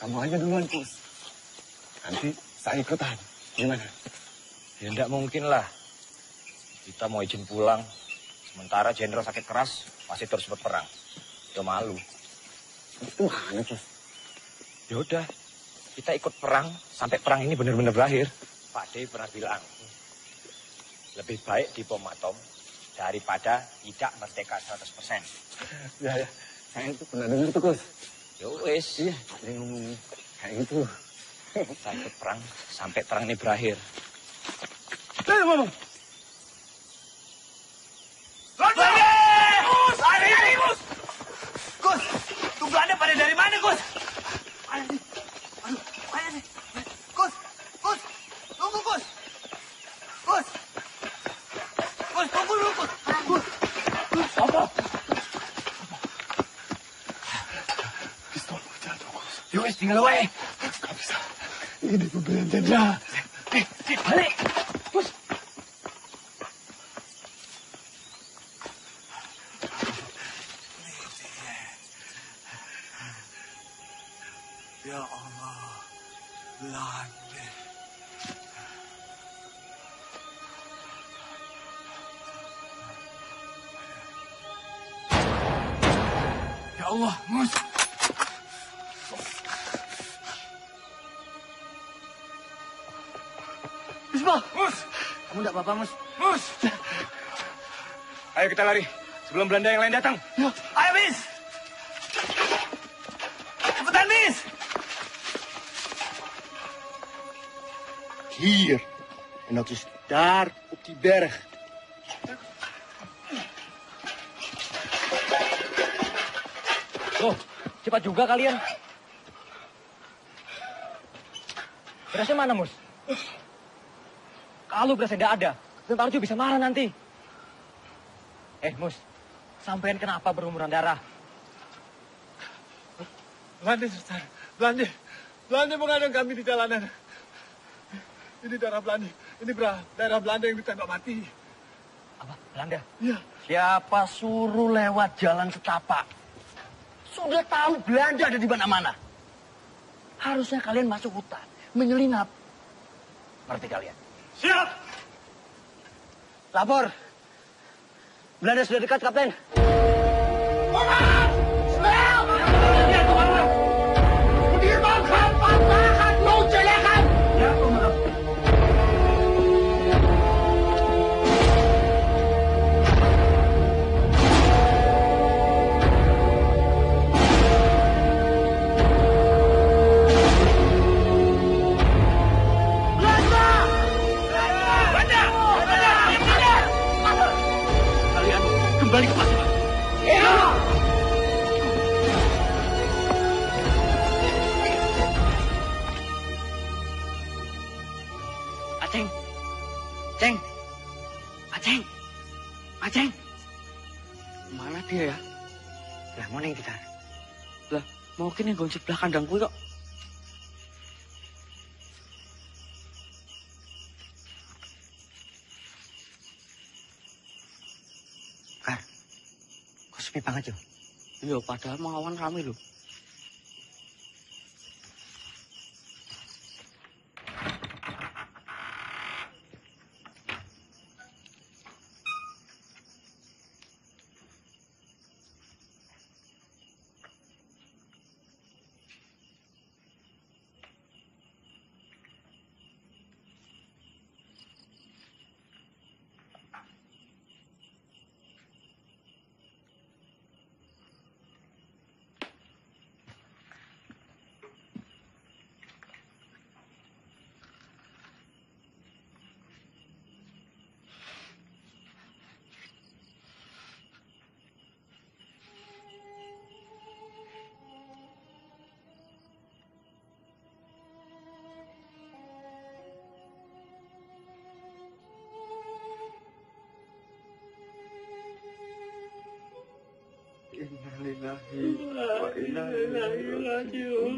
Kamu aja duluan, Gus. Nanti saya ikutan. Gimana? Ya enggak mungkin lah. Kita mau izin pulang. Sementara Jenderal sakit keras, masih terus berperang. Ya malu. Itu mana, Gus? Ya udah, kita ikut perang sampai perang ini benar-benar berakhir. Pak D pernah bilang, lebih baik dibom atom daripada tidak merdeka 100%. Ya, saya itu pernah dengar tuh, Gus. Ya wes. Iya, ada yang ngomong kayak gitu. Kita ikut perang sampai perang ini berakhir. Gus! Lari, Gus! Gus, tunggu Anda pada dari mana, Gus? Aduh, ayo nih. Gus, tunggu, Gus. Gus, tunggu dulu, Gus. Gus, apa? Ya wes tinggal wae. Gak bisa. Ini pemberian Jenderal. Balik. Bos. Ya Allah, Belanda. Ya Allah, Mus. Bismillah. Mus. Kamu enggak apa-apa, Mus. Mus. Ayo kita lari sebelum Belanda yang lain datang. Ayo, Bis. Cepetan, Bis. Hier. En dat is daar op die berg. Loh, cepat juga kalian. Berasnya mana, Mus? Kalau berasnya tidak ada, Tentara Arjo bisa marah nanti. Mus, sampean kenapa berumuran darah? Belanda, Sultan. Belanda. Belanda mengadang kami di jalanan. Ini darah Belanda. Ini darah Belanda yang ditembak mati. Apa? Belanda? Iya. Siapa suruh lewat jalan setapak? Sudah tahu Belanda ada di mana-mana. Harusnya kalian masuk hutan, menyelinap. Ngerti kalian? Siap! Lapor. Belanda sudah dekat, Kapten. Kembali ke pasukan. Iya. Aceng. Ceng. Aceng. Aceng. Mana dia ya? Lah mau neng kita. Lah mau kini nggon sebelah kandangku kok. Sepi banget, yo. Iya, padahal melawan kami, loh. Innalillahi wa inna ilaihi raji'un.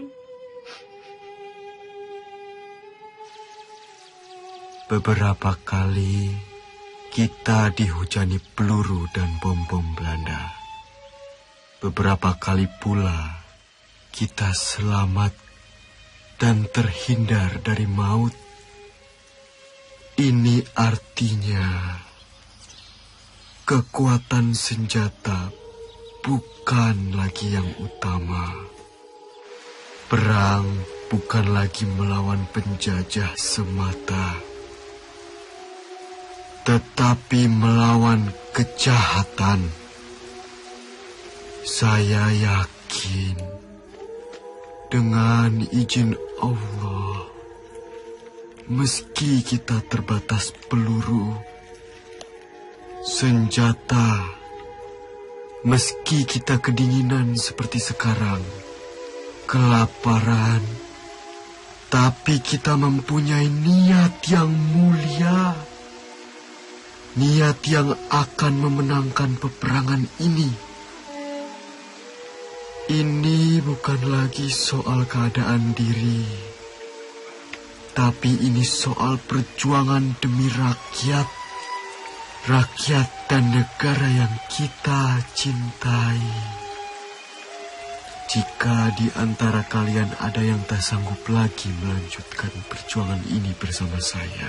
Beberapa kali kita dihujani peluru dan bom-bom Belanda. Beberapa kali pula kita selamat dan terhindar dari maut. Ini artinya kekuatan senjata bukan lagi yang utama. Perang bukan lagi melawan penjajah semata, tetapi melawan kejahatan. Saya yakin dengan izin Allah, meski kita terbatas peluru, senjata, meski kita kedinginan seperti sekarang, kelaparan, tapi kita mempunyai niat yang mulia. Niat yang akan memenangkan peperangan ini. Ini bukan lagi soal keadaan diri, tapi ini soal perjuangan demi rakyat. Rakyat dan negara yang kita cintai. Jika di antara kalian ada yang tak sanggup lagi melanjutkan perjuangan ini bersama saya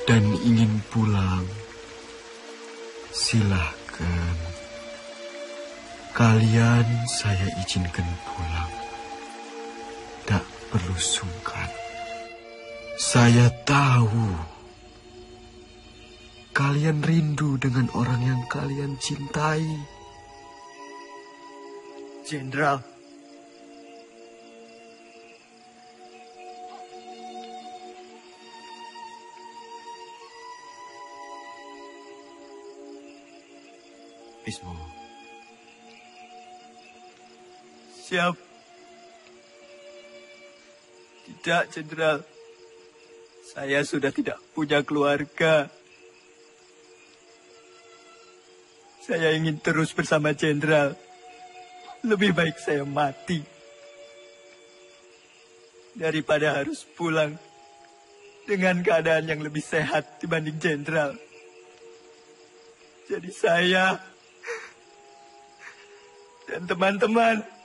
dan ingin pulang, silahkan. Kalian saya izinkan pulang. Tak perlu sungkan. Saya tahu kalian rindu dengan orang yang kalian cintai. Jenderal. Bismo. Siap. Tidak, Jenderal. Saya sudah tidak punya keluarga. Saya ingin terus bersama Jenderal. Lebih baik saya mati daripada harus pulang dengan keadaan yang lebih sehat dibanding Jenderal. Jadi saya dan teman-teman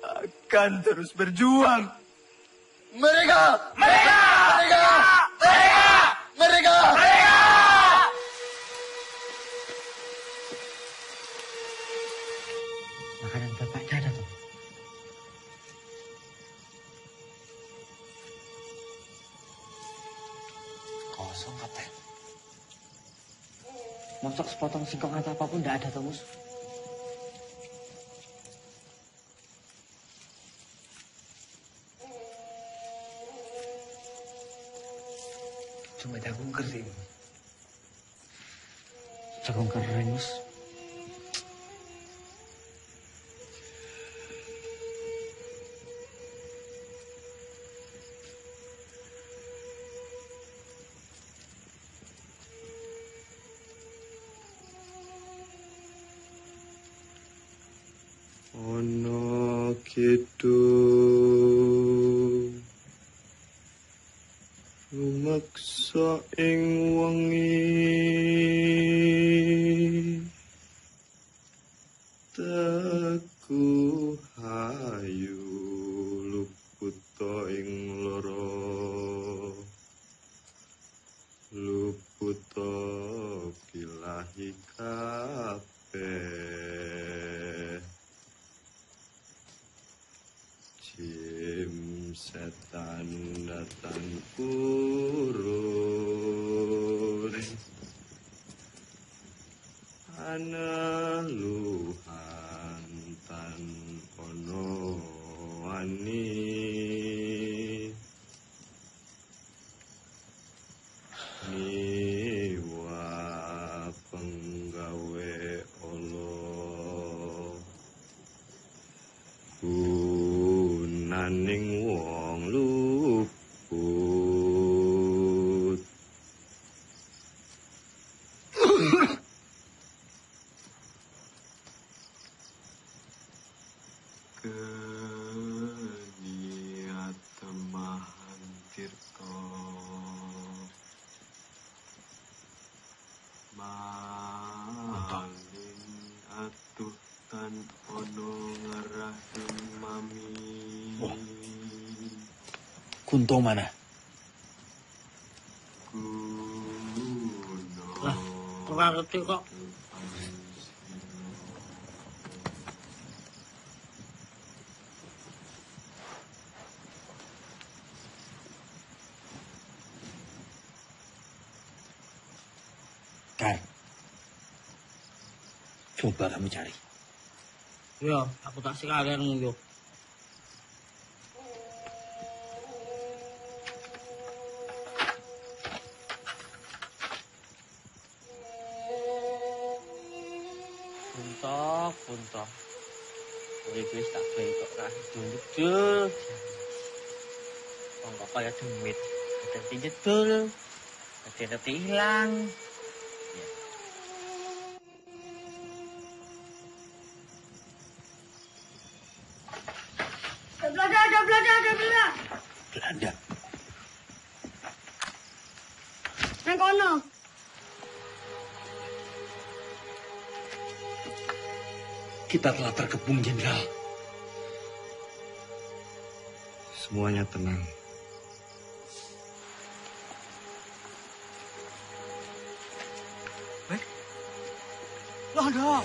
akan terus berjuang. Mereka! Mereka! Mereka! Mereka! Mereka! Mereka! Makanan bapak ada tuh. Kosong, Kapten. Mosok sepotong singkong atau apapun tidak ada, Tomus. Cuma jagung kering. Jagung kering, Mus. Ono gitu lumaksa ing wengi teku hayu luputa ing loro luputa pilahi kabeh setan datang purun ana luhan tan ono wani niwa penggawe Allah gunaning wong luput keniat temahan tirta maling atuh tan ono ngerahim mami. Kunto mana? Lah, kurang ngerti kok. Kar, coba kamu cari. Ya, aku tak sekalian nguyuh. Puntok. Kowe wis tak gawe kok ra dul-dul. Wong kok kaya demit. Dadi jedul. Dadi hilang. ada. Nang kono. Kita telah terkepung, Jenderal. Semuanya tenang. Londo.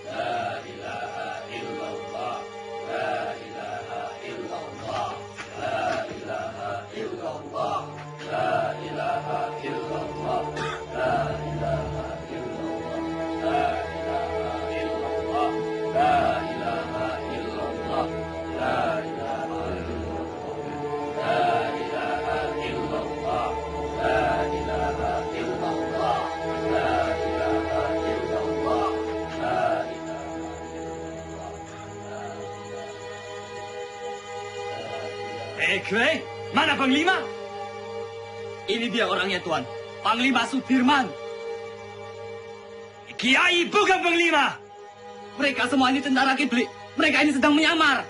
La ilaha illallah. La ilaha illallah. La ilaha illallah. La ilaha illallah. La ilaha illallah. La ilaha illallah. La ilaha illallah. La ilaha illallah. La ilaha illallah. La ilaha illallah. La ilaha illallah. La Kwe, mana Panglima? Ini dia orangnya, Tuan. Panglima Sudirman. Kiai bukan Panglima. Mereka semua ini tentara kibli. Mereka ini sedang menyamar.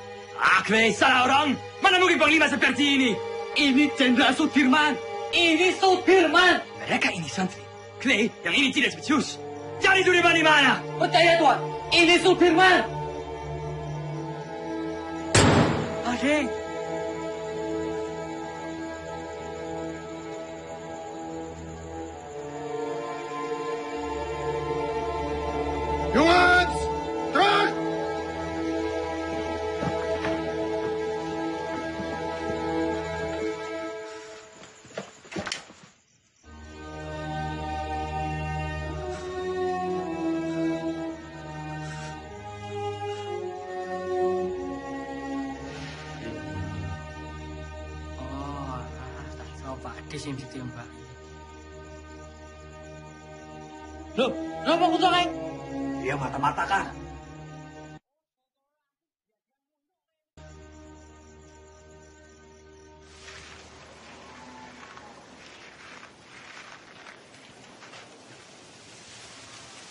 Kwe, salah orang. Mana mungkin Panglima seperti ini? Ini Jenderal Sudirman. Ini Sudirman. Mereka ini santri. Kwe, yang ini tidak becus. Cari Sudirman di mana? Percaya, Tuan. Ini Sudirman. Adeng. Jongens, terug! Pak Ades yang ditembak. Loh, kenapa kutuk, Kang? Dia mata-mata kan?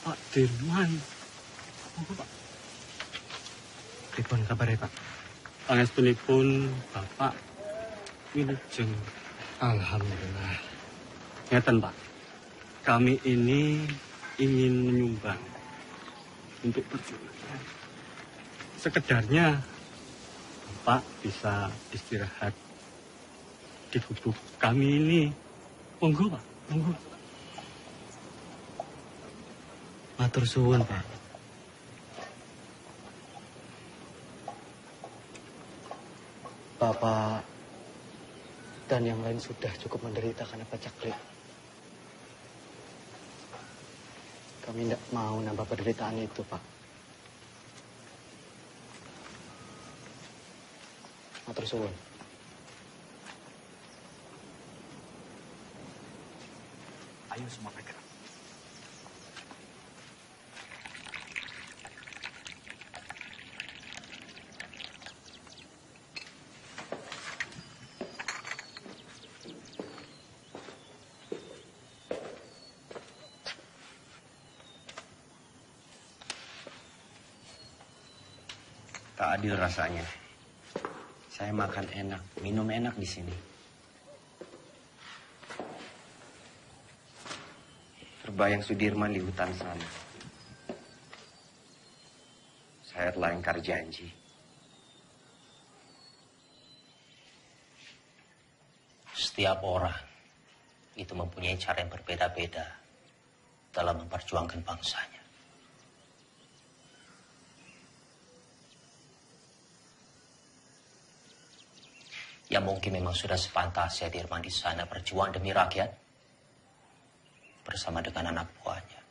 Pak Dirman. Apa, Pak? Pripun kabare, Pak? Pangestunipun Bapak wilujeng. Alhamdulillah. Ngeten, Pak. Kami ini ingin menyumbang untuk perjuangan. Sekedarnya Bapak bisa istirahat di gubuk kami ini. Monggo, Pak. Monggo. Matur suwun, Pak. Bapak dan yang lain sudah cukup menderita karena pacaklik. Kami tidak mau nambah penderitaan itu, Pak. Matur suwun. Ayo semua bergerak. Tak adil rasanya. Saya makan enak, minum enak di sini. Terbayang Sudirman di hutan sana. Saya telah ingkar janji. Setiap orang itu mempunyai cara yang berbeda-beda dalam memperjuangkan bangsanya. Ya mungkin memang sudah sepantasnya Dirman di sana berjuang demi rakyat bersama dengan anak buahnya.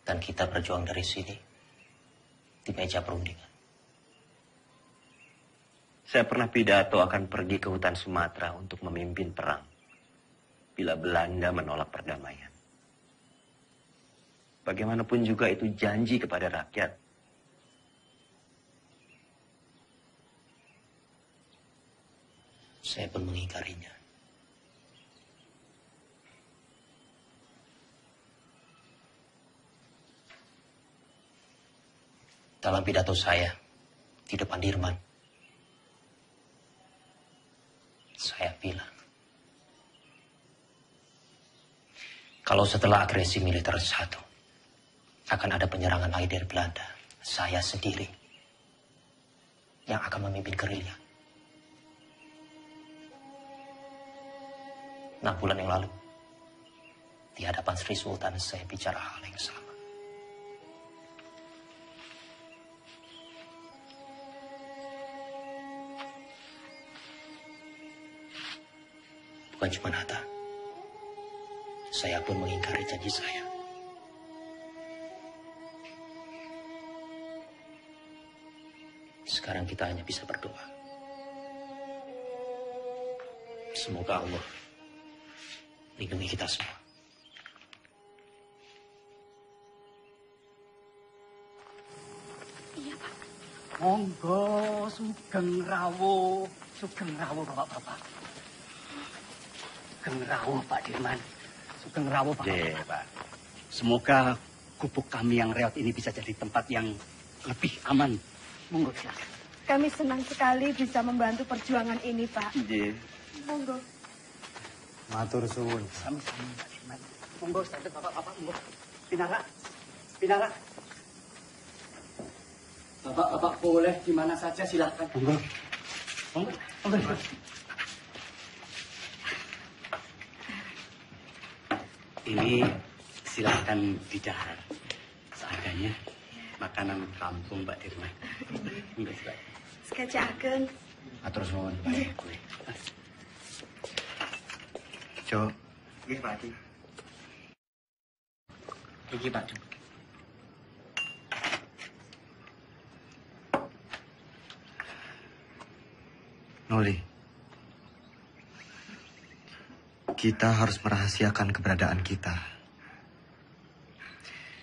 Dan kita berjuang dari sini di meja perundingan. Saya pernah pidato akan pergi ke hutan Sumatera untuk memimpin perang bila Belanda menolak perdamaian. Bagaimanapun juga itu janji kepada rakyat. Saya pun mengingkarinya. Dalam pidato saya di depan Dirman, Kalau setelah agresi militer satu, akan ada penyerangan lagi dari Belanda. Saya sendiri yang akan memimpin gerilya. 6 bulan yang lalu, di hadapan Sri Sultan saya bicara hal yang sama. Bukan cuma Hatta, saya pun mengingkari janji saya. Sekarang kita hanya bisa berdoa. Semoga Allah lindungi kita semua. Iya, Pak. Monggo, sugeng rawuh Bapak-bapak. Sugeng rawuh Pak Dirman. Sugeng rawuh Pak. Iya, Pak. Semoga gubuk kami yang reot ini bisa jadi tempat yang lebih aman. Monggo, silakan. Kami senang sekali bisa membantu perjuangan ini, Pak. Iya. Monggo. Matur suwun. Sami-sami Pak Dirman. Monggo, santai Bapak-bapak, monggo. Pinara. Bapak-bapak boleh di mana saja, silakan. Monggo. Monggo. Ini silakan didahar. Seadanya makanan kampung Mbak Dirman. Monggo, silakan. Sekejap, Matur suwun. Jo. Nggih, Pak Di. Iki Pak Du. Noli, kita harus merahasiakan keberadaan kita.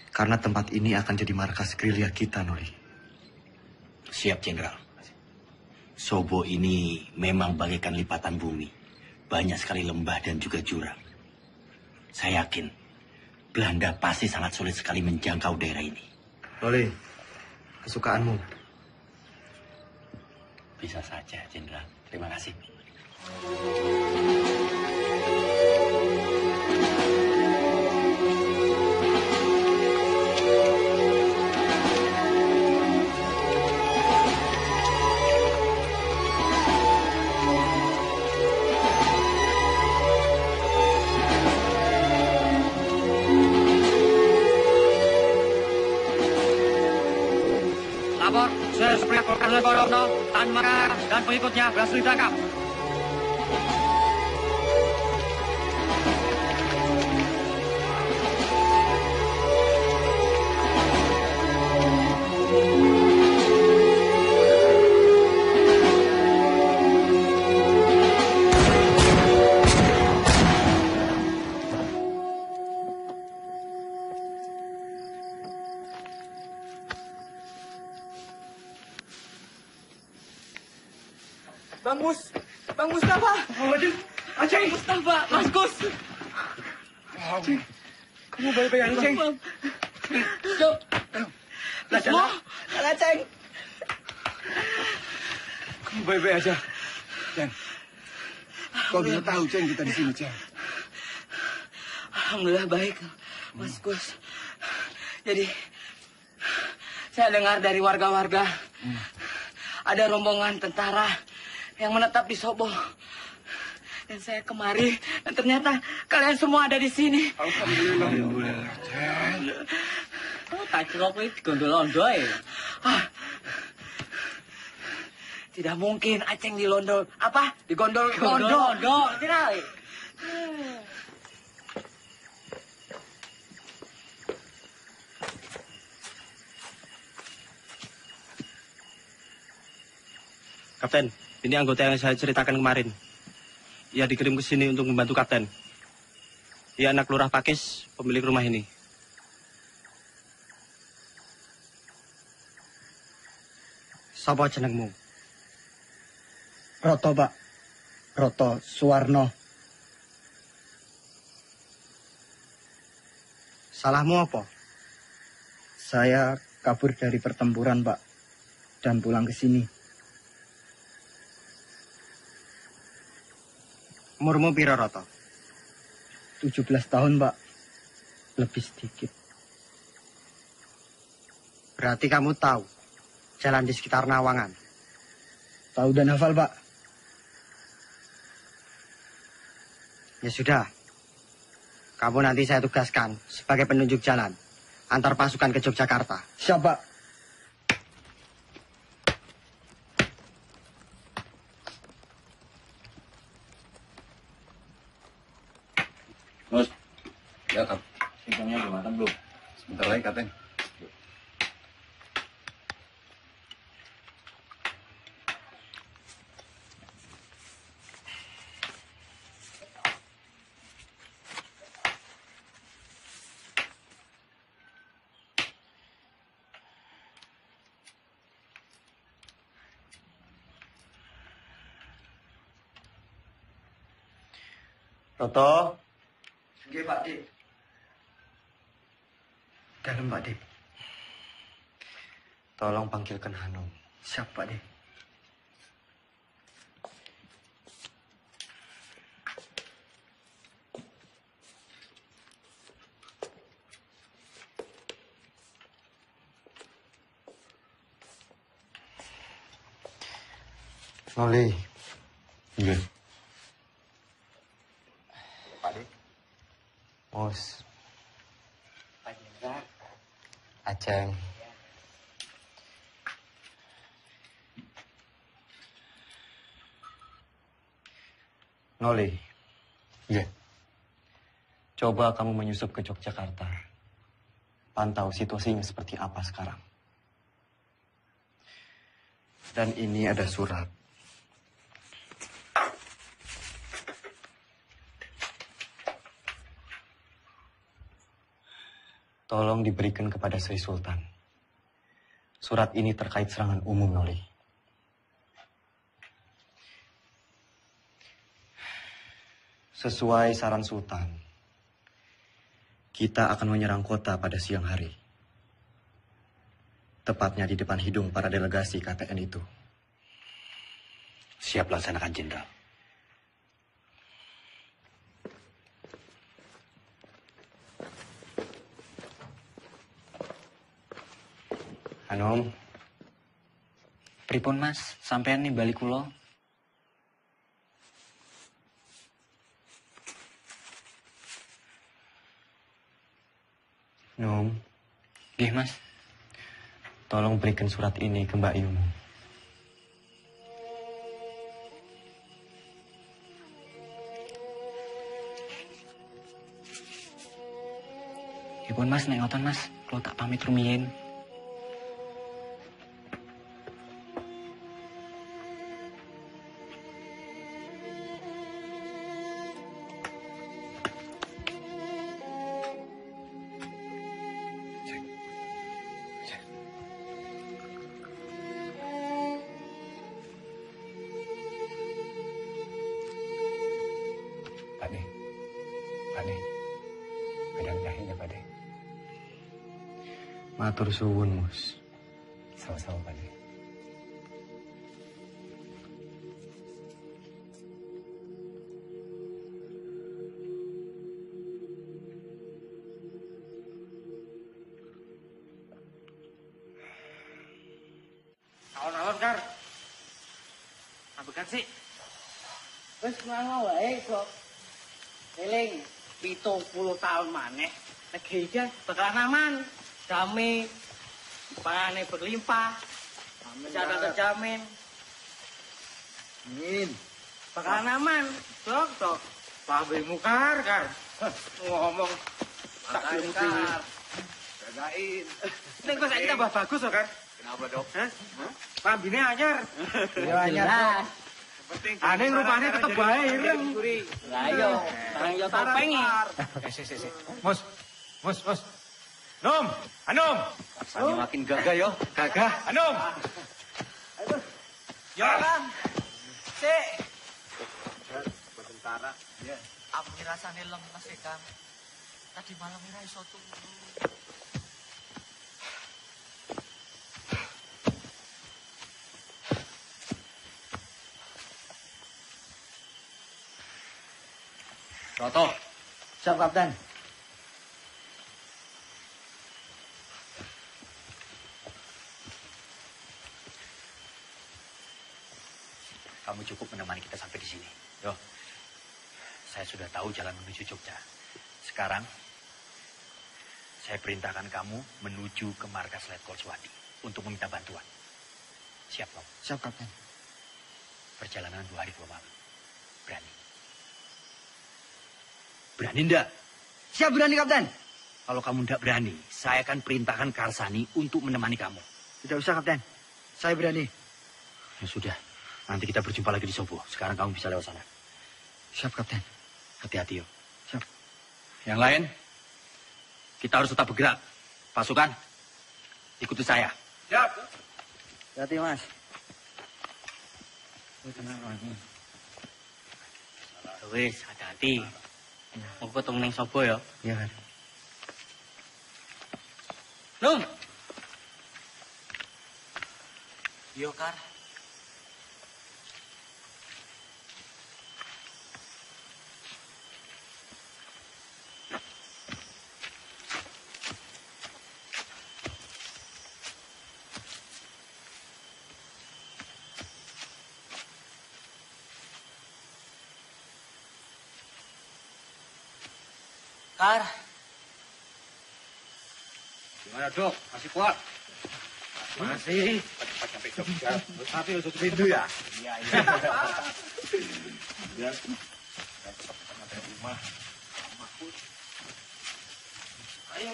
Karena tempat ini akan jadi markas gerilya kita, Noli. Siap, Jenderal. Sobo ini memang bagaikan lipatan bumi. Banyak sekali lembah dan juga jurang. Saya yakin Belanda pasti sangat sulit sekali menjangkau daerah ini. Noli, kesukaanmu. Bisa saja, Jenderal. Terima kasih. Lapor, Sespri Kolonel Borono, Tan Mara, dan pengikutnya berhasil ditangkap. Bang Mustafa. Aceng. Mustafa, Mas Gus. Aceng, kamu baik-baik aja, Aceng. Cuk. Semua, Aceng. Kamu baik-baik aja, Ceng. Kau bisa tahu, Ceng, kita di sini, Ceng. Alhamdulillah baik, Mas Gus. Jadi, saya dengar dari warga-warga ada rombongan tentara yang menetap di Sobo. Dan saya kemari, dan ternyata kalian semua ada di sini. Alhamdulillah. Oh, tak celok ini digondol-londo ya. Tidak mungkin Aceng dilondol. Apa? Digondol-londo. Tidak. Kapten, ini anggota yang saya ceritakan kemarin. Ia dikirim ke sini untuk membantu Kapten. Ia anak lurah Pakis, pemilik rumah ini. Sapa jenengmu? Roto, Pak. Roto Suwarno. Salahmu apa? Saya kabur dari pertempuran, Pak. Dan pulang ke sini. Umurmu piro, Roto? 17 tahun, Pak. Lebih sedikit. Berarti kamu tahu jalan di sekitar Nawangan? Tahu dan hafal, Pak. Ya sudah. Kamu nanti saya tugaskan sebagai penunjuk jalan antar pasukan ke Yogyakarta. Siap, Pak. Bos, ya Kap. Singkongnya udah matang belum? Sebentar lagi, Kapten. Toto. Nggih, Pak Dik. Dalam, Pak Dik. Tolong panggilkan Hanum. Siap, Pak Dik. Noli. Iya. Pak Dik. Mus. Pak Jenderal. Aceng. Noli. Iya. Coba kamu menyusup ke Yogyakarta. Pantau situasinya seperti apa sekarang. Dan ini ada surat. Tolong diberikan kepada Sri Sultan. Surat ini terkait serangan umum, Noli. Sesuai saran Sultan, kita akan menyerang kota pada siang hari. Tepatnya di depan hidung para delegasi KTN itu. Siap laksanakan, Jenderal. Hanum. Pripun Mas, sampean nih balik kula. Num. Nggih, Mas. Tolong berikan surat ini ke Mbak Yumu. Ipun Mas, nek ngoten Mas, kula tak pamit rumiyin. Matur suwun, Mus. Sama-sama, Pak Dik. Alon-alon, Kar. Abekan sih. Wes ngono wae, Sob. Eling 70 tahun maneh. Negeri iki bakalan aman. Damai, pangannya berlimpah, kesehatan terjamin. Amin. Bakalan aman, dok. Pabemu Kar. Ngomong tak Kar. Jagain. Ini kok saya tambah bagus loh, Kar. Kenapa, Dok? Pambine anyar. Iya, anyar. Aneh rupanya tetep baik. Lah iya, orang yo topengi. Si. Mus. Nom, Anom. Rasanya makin gagah, yo. Gagah, Anom. Ya kan. Sik. Sementara. Ya. Aku rasane lemes sih, Kang. Tadi malam ora iso turu. Toto. Siap, Kapten. kamu cukup menemani kita sampai di sini. Yo, saya sudah tahu jalan menuju Jogja. Sekarang, saya perintahkan kamu menuju ke markas Letkol Suwadi untuk meminta bantuan. Siap, Tom? Siap, Kapten. Perjalanan 2 hari 2 malam. Berani? Berani ndak? Siap berani, Kapten. Kalau kamu ndak berani, saya akan perintahkan Karsani untuk menemani kamu. Tidak usah, Kapten. Saya berani. Ya sudah, nanti kita berjumpa lagi di Sobo. Sekarang kamu bisa lewat sana. Siap, Kapten. Hati-hati, yo. Siap. Yang lain, kita harus tetap bergerak. Pasukan, ikuti saya. Siap. Hati-hati, Mas. Wis, hati-hati. Mau ketemu neng Sobo ya? Iya, kan. Nung. Yo, Kar. Kar. Gimana, Dok? Masih kuat? Masih. Cepat sampai Jogja. Tapi untuk pintu ya? Iya. Ya. Tetap sampai rumah. Ayo.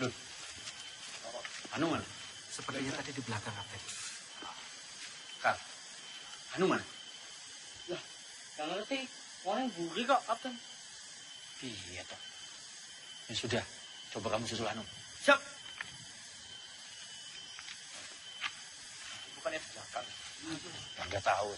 Loh. Anu mana? Sepertinya tadi di belakang, Kapten. Kak. Anu mana? Lah, gak ngerti. Orang buri kok, Kapten. Iya, toh. Ya sudah, coba kamu susul Anu. Siap. Bukannya di belakang. Nggak tahu.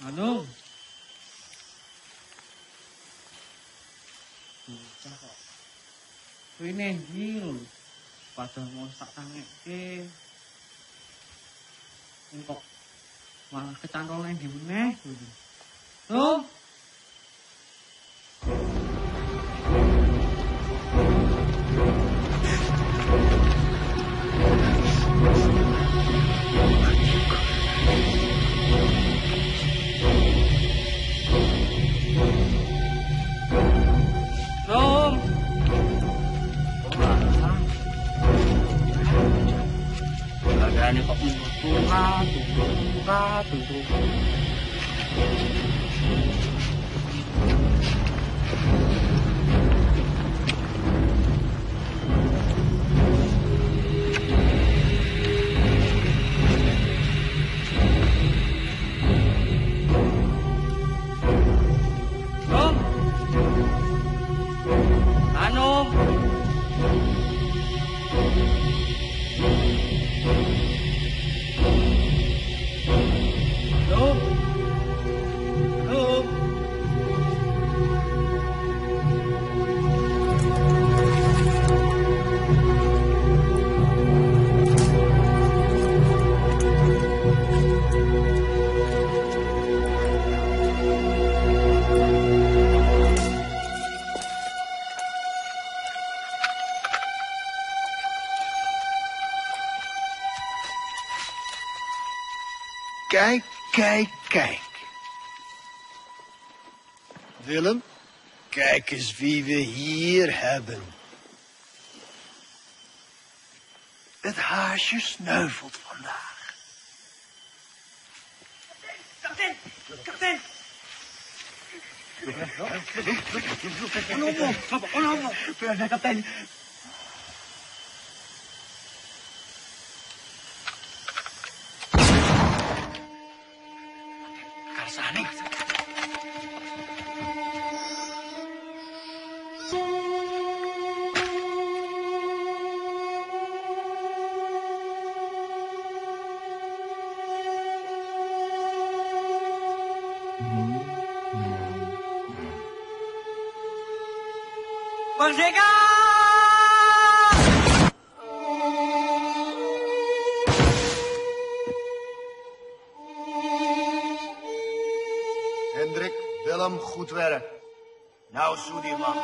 Anu. Kuwi nendi lho. Padahal mau tak tangekke. Kok malah kecantol nang ndi meneh. Tuh. Keadaannya kok tunggu. Kijk. Willem, kijk eens wie we hier hebben. Het haasje sneuvelt vandaag. Kapten! Ano, Kapten? Karsani. Merdeka! Hendrik Willem Goedwerk. Nou, Sudirman.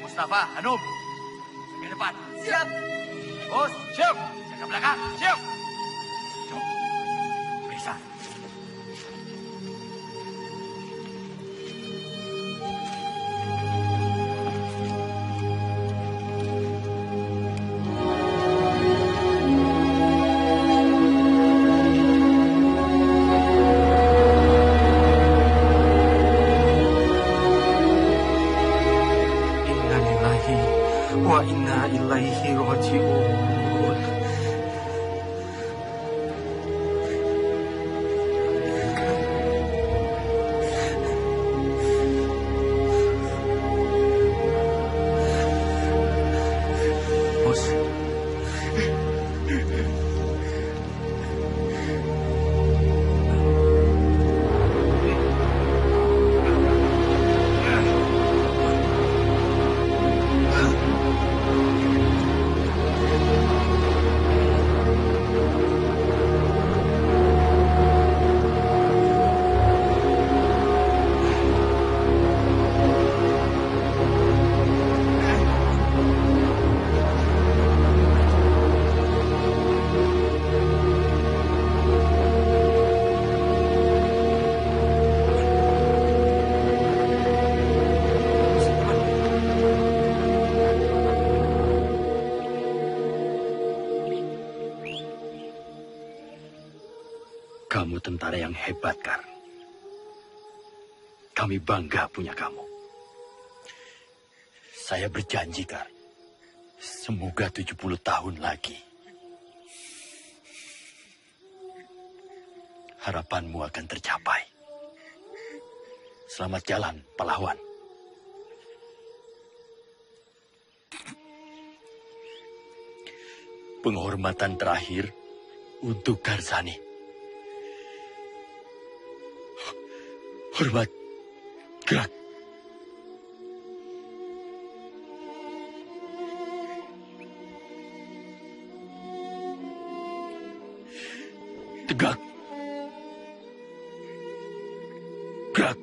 Mustafa, Hanum. Ke depan. Siap. Bos, siap. Jaga belakang. Siap. Cuk. Periksa. Wa inna ilaihi raji'un. Bos. Kamu tentara yang hebat, Kar. Kami bangga punya kamu. Saya berjanji, Kar. Semoga 70 tahun lagi. Harapanmu akan tercapai. Selamat jalan, pahlawan. Penghormatan terakhir untuk Garzani. Hormat, gerak. Tegak. Gerak.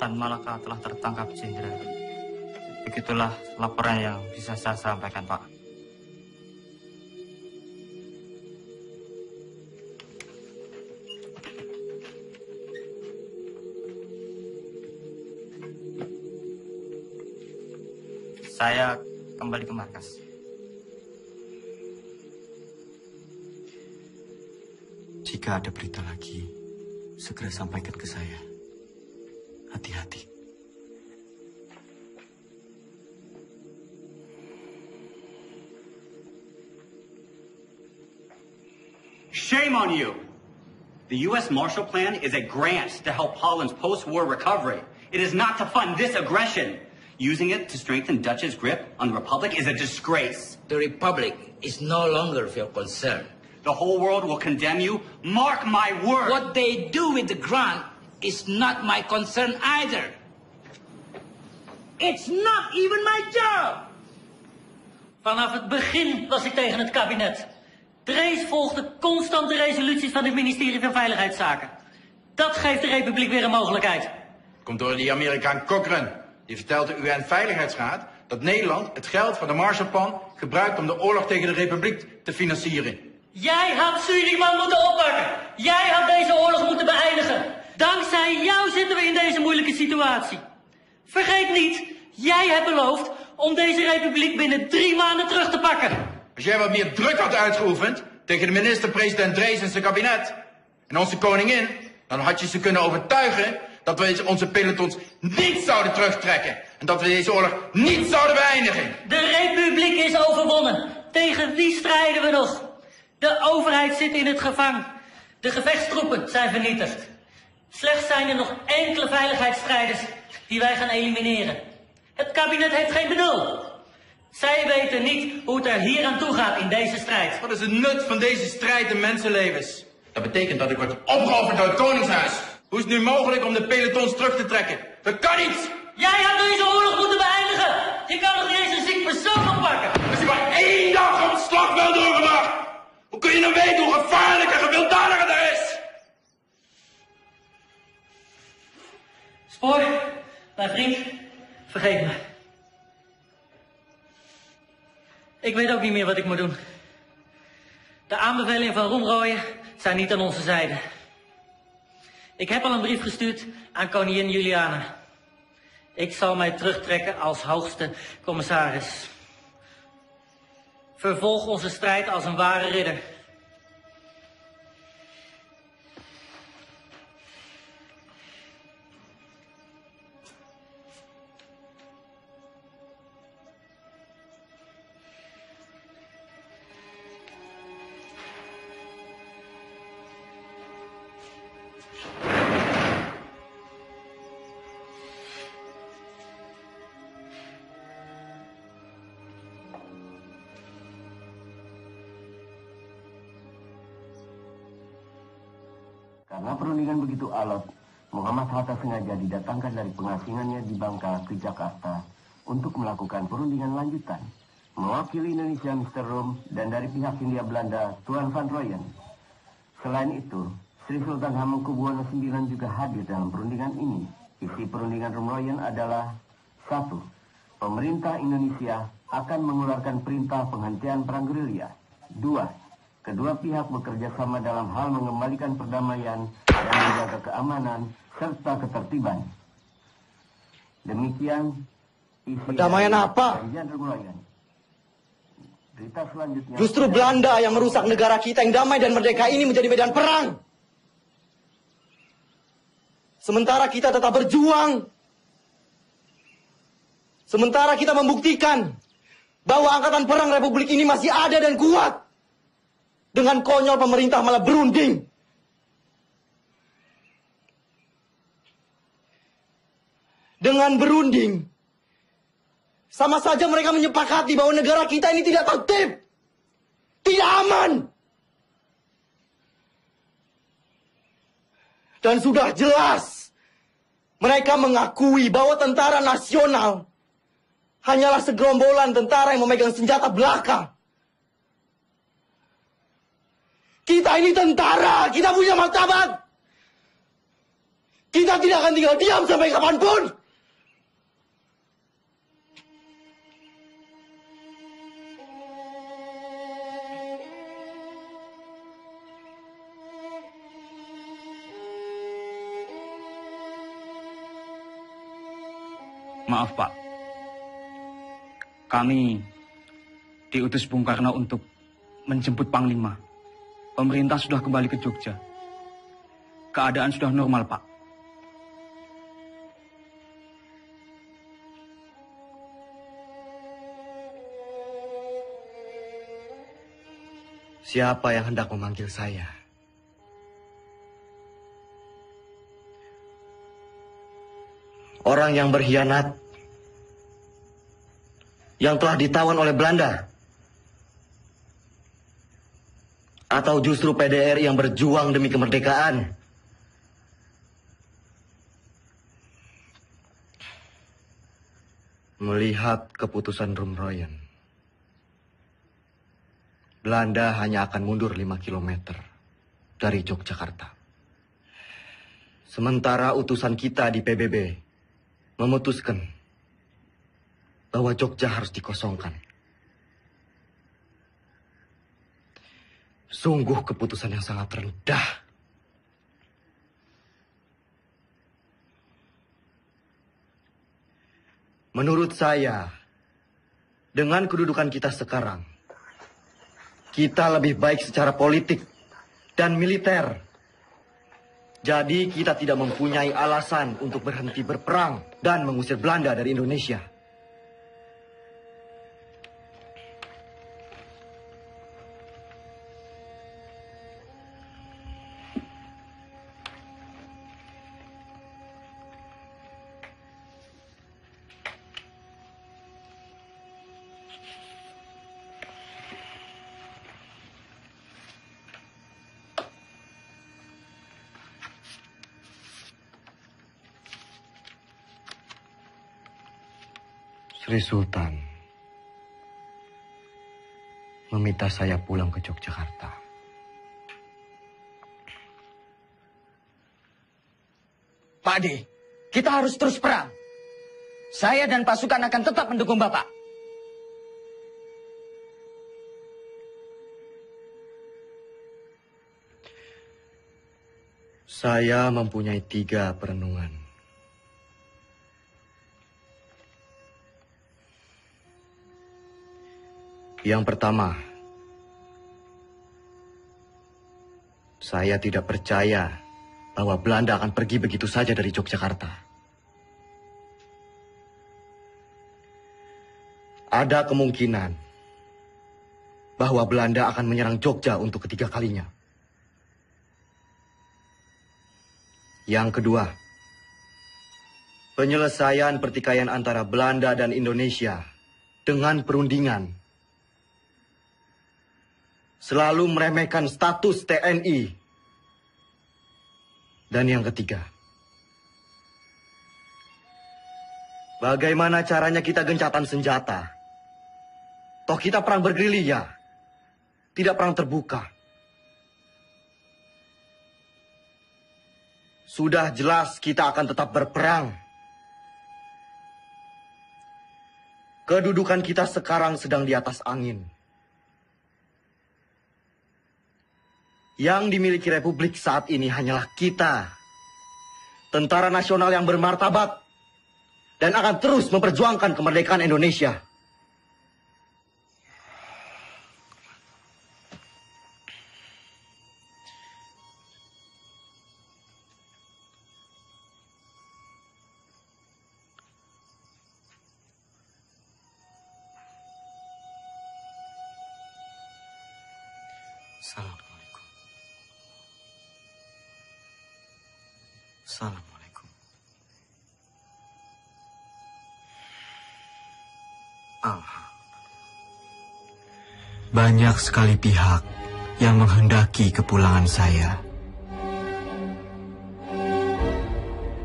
Tan Malaka telah tertangkap Jenderal. Begitulah laporan yang bisa saya sampaikan, Pak. Saya kembali ke markas. Jika ada berita lagi, segera sampaikan ke saya. Hati-hati. Shame on you! The U.S. Marshall Plan is a grant to help Holland's post-war recovery. It is not to fund this aggression. Using it to strengthen Dutch's grip on the Republic is a disgrace. The Republic is no longer of your concern. The whole world will condemn you. Mark my word. What they do with the grant is not my concern either. It's not even my job. Vanaf het begin was ik tegen het kabinet. Drees volgde constant de resoluties van het ministerie van Veiligheidszaken. Dat geeft de Republiek weer een mogelijkheid. Komt door die Amerikaan Cochrane. Die vertelt de UN-veiligheidsraad dat Nederland het geld van de Marshallplan gebruikt om de oorlog tegen de Republiek te financieren. Jij had Suriname moeten oppakken. Jij had deze oorlog moeten beëindigen. Dankzij jou zitten we in deze moeilijke situatie. Vergeet niet, jij hebt beloofd om deze republiek binnen 3 maanden terug te pakken. Als jij wat meer druk had uitgeoefend tegen de minister-president Drees en zijn kabinet en onze koningin, dan had je ze kunnen overtuigen dat we onze pelotons niet zouden terugtrekken en dat we deze oorlog niet zouden beëindigen. De republiek is overwonnen. Tegen wie strijden we nog? De overheid zit in het gevangen. De gevechtstroepen zijn vernietigd. Slechts zijn er nog enkele veiligheidsstrijders die wij gaan elimineren. Het kabinet heeft geen benul. Zij weten niet hoe het er hier aan toe gaat in deze strijd. Wat is het nut van deze strijd in mensenlevens? Dat betekent dat ik word opgeofferd door het Koningshuis. Hoe is het nu mogelijk om de pelotons terug te trekken? Dat kan niet! Jij had deze oorlog moeten beëindigen! Je kan nog niet eens een ziek persoon oppakken! Als je maar 1 dag op het slagveld doorgebracht! Hoe kun je dan weten hoe gevaarlijk en gewelddadig het er is? Spoor, mijn vriend, vergeet me. Ik weet ook niet meer wat ik moet doen. De aanbevelingen van Romrooyen zijn niet aan onze zijde. Ik heb al een brief gestuurd aan koningin Juliana. Ik zal mij terugtrekken als hoogste commissaris. Vervolg onze strijd als een ware ridder. Karena perundingan begitu alot, Muhammad Hatta sengaja didatangkan dari pengasingannya di Bangka ke Jakarta untuk melakukan perundingan lanjutan. Mewakili Indonesia Mr. Rom dan dari pihak Hindia Belanda Tuan Van Rooyen. Selain itu, Sri Sultan Hamengkubuwono IX juga hadir dalam perundingan ini. Isi perundingan Romrooyen adalah 1. Pemerintah Indonesia akan mengeluarkan perintah penghentian perang gerilya. 2. Kedua pihak bekerja sama dalam hal mengembalikan perdamaian dan menjaga keamanan serta ketertiban. Demikian isi perdamaian apa? Berita selanjutnya. Justru Belanda yang merusak negara kita yang damai dan merdeka ini menjadi medan perang. Sementara kita tetap berjuang. Sementara kita membuktikan bahwa angkatan perang Republik ini masih ada dan kuat. Dengan konyol pemerintah malah berunding. Dengan berunding, sama saja mereka menyepakati bahwa negara kita ini tidak tertib, tidak aman. Dan sudah jelas, mereka mengakui bahwa tentara nasional hanyalah segerombolan tentara yang memegang senjata belaka. Kita ini tentara, kita punya martabat. Kita tidak akan tinggal diam sampai kapanpun. Maaf, Pak. Kami diutus Bung Karno untuk menjemput Panglima. Pemerintah sudah kembali ke Jogja. Keadaan sudah normal, Pak. Siapa yang hendak memanggil saya? Orang yang berkhianat, yang telah ditawan oleh Belanda, atau justru PDRI yang berjuang demi kemerdekaan? Melihat keputusan Rumroyen, Belanda hanya akan mundur 5 km dari Yogyakarta. Sementara utusan kita di PBB memutuskan bahwa Jogja harus dikosongkan. Sungguh keputusan yang sangat rendah. Menurut saya, dengan kedudukan kita sekarang, kita lebih baik secara politik dan militer. Jadi kita tidak mempunyai alasan untuk berhenti berperang dan mengusir Belanda dari Indonesia. Sri Sultan meminta saya pulang ke Yogyakarta. Pak Ade, kita harus terus perang. Saya dan pasukan akan tetap mendukung Bapak. Saya mempunyai 3 perenungan. Yang pertama, saya tidak percaya bahwa Belanda akan pergi begitu saja dari Yogyakarta. Ada kemungkinan bahwa Belanda akan menyerang Jogja untuk ketiga kalinya. Yang kedua, penyelesaian pertikaian antara Belanda dan Indonesia dengan perundingan. Selalu meremehkan status TNI. Dan yang ketiga, bagaimana caranya kita gencatan senjata? Toh kita perang bergerilya, tidak perang terbuka. Sudah jelas kita akan tetap berperang. Kedudukan kita sekarang sedang di atas angin. Yang dimiliki Republik saat ini hanyalah kita, tentara nasional yang bermartabat, dan akan terus memperjuangkan kemerdekaan Indonesia. Assalamualaikum. Banyak sekali pihak yang menghendaki kepulangan saya.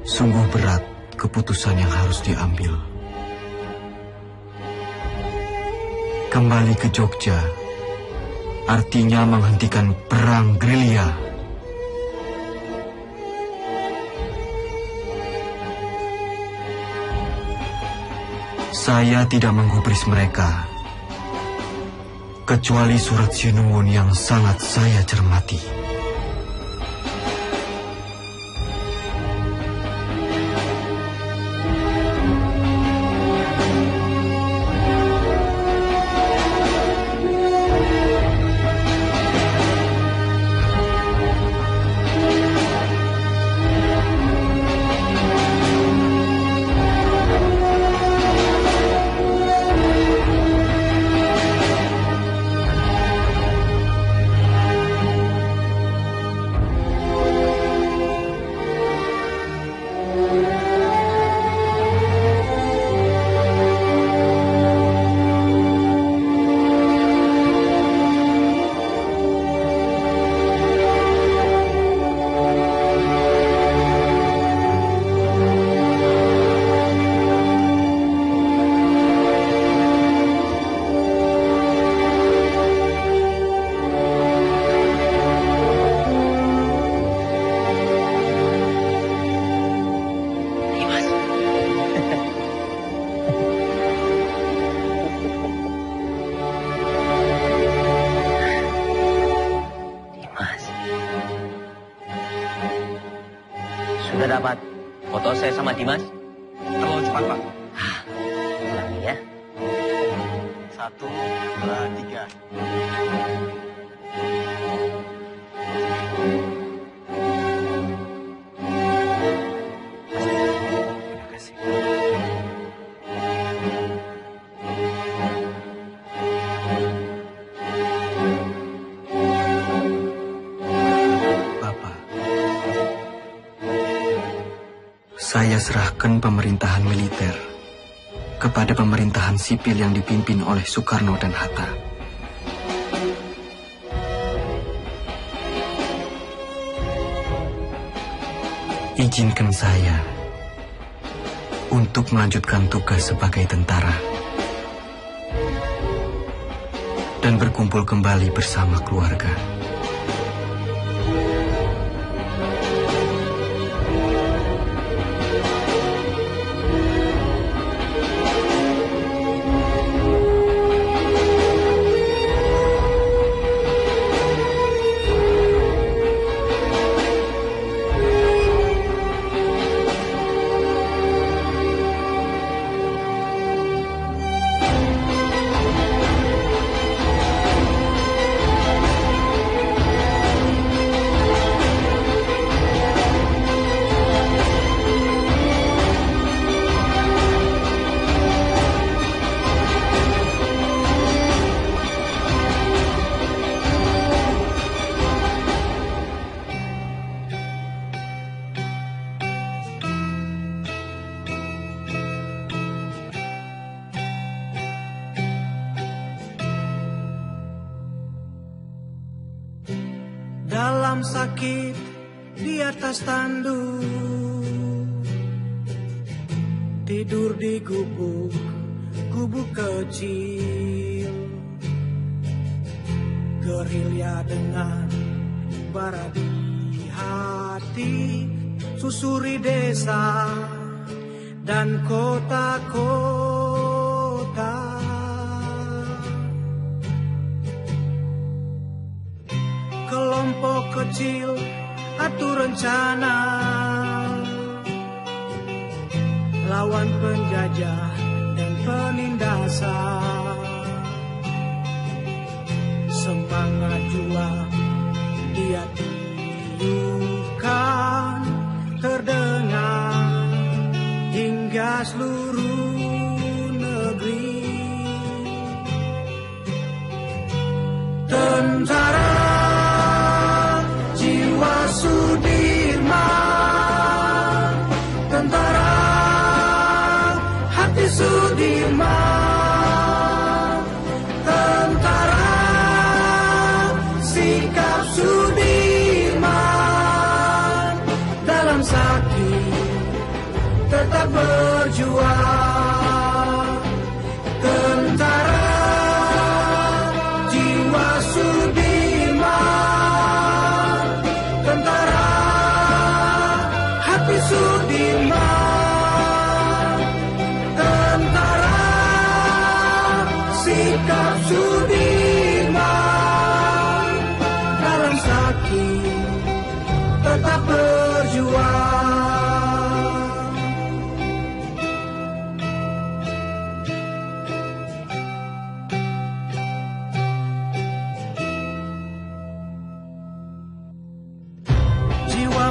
Sungguh berat keputusan yang harus diambil. Kembali ke Jogja artinya menghentikan perang gerilya. Saya tidak menggubris mereka, kecuali surat Sinuwun yang sangat saya cermati. foto saya sama Dimas? Terlalu cepat, Pak. Ulangi ya. 1, 2, 3. Saya serahkan pemerintahan militer kepada pemerintahan sipil yang dipimpin oleh Soekarno dan Hatta. Izinkan saya untuk melanjutkan tugas sebagai tentara dan berkumpul kembali bersama keluarga. Dalam sakit di atas tanduk, tidur di gubuk kecil, gerilya dengan bara di hati, susuri desa dan kota-kota. Kelompok kecil atur rencana lawan penjajah dan penindasan. Semangat juang dia tiupkan terdengar hingga seluruh negeri. Tentara Sudirman, tentara hati Sudirman, tentara sikap Sudirman, dalam sakit tetap berjuang. Tentara jiwa Sudirman, tentara hati Sudirman, tentara sikap Sudirman, dalam sakit tetap berjuang.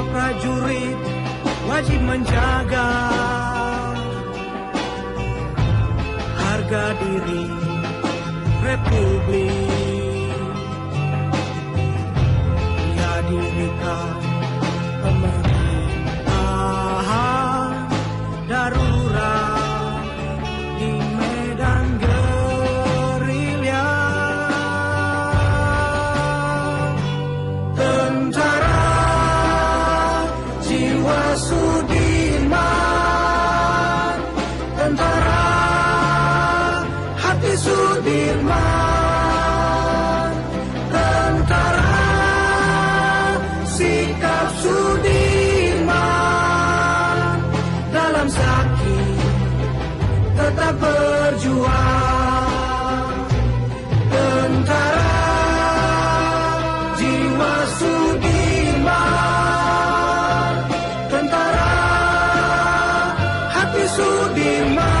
Prajurit wajib menjaga harga diri Republik. Ya dirikan pemerintahan darurat di medan gerilya. Tentara jiwa Sudirman, tentara hati Sudirman, tentara sikap Sudirman, dalam sakit tetap berjuang. Tentara jiwa Sudirman, tentara Sudirman.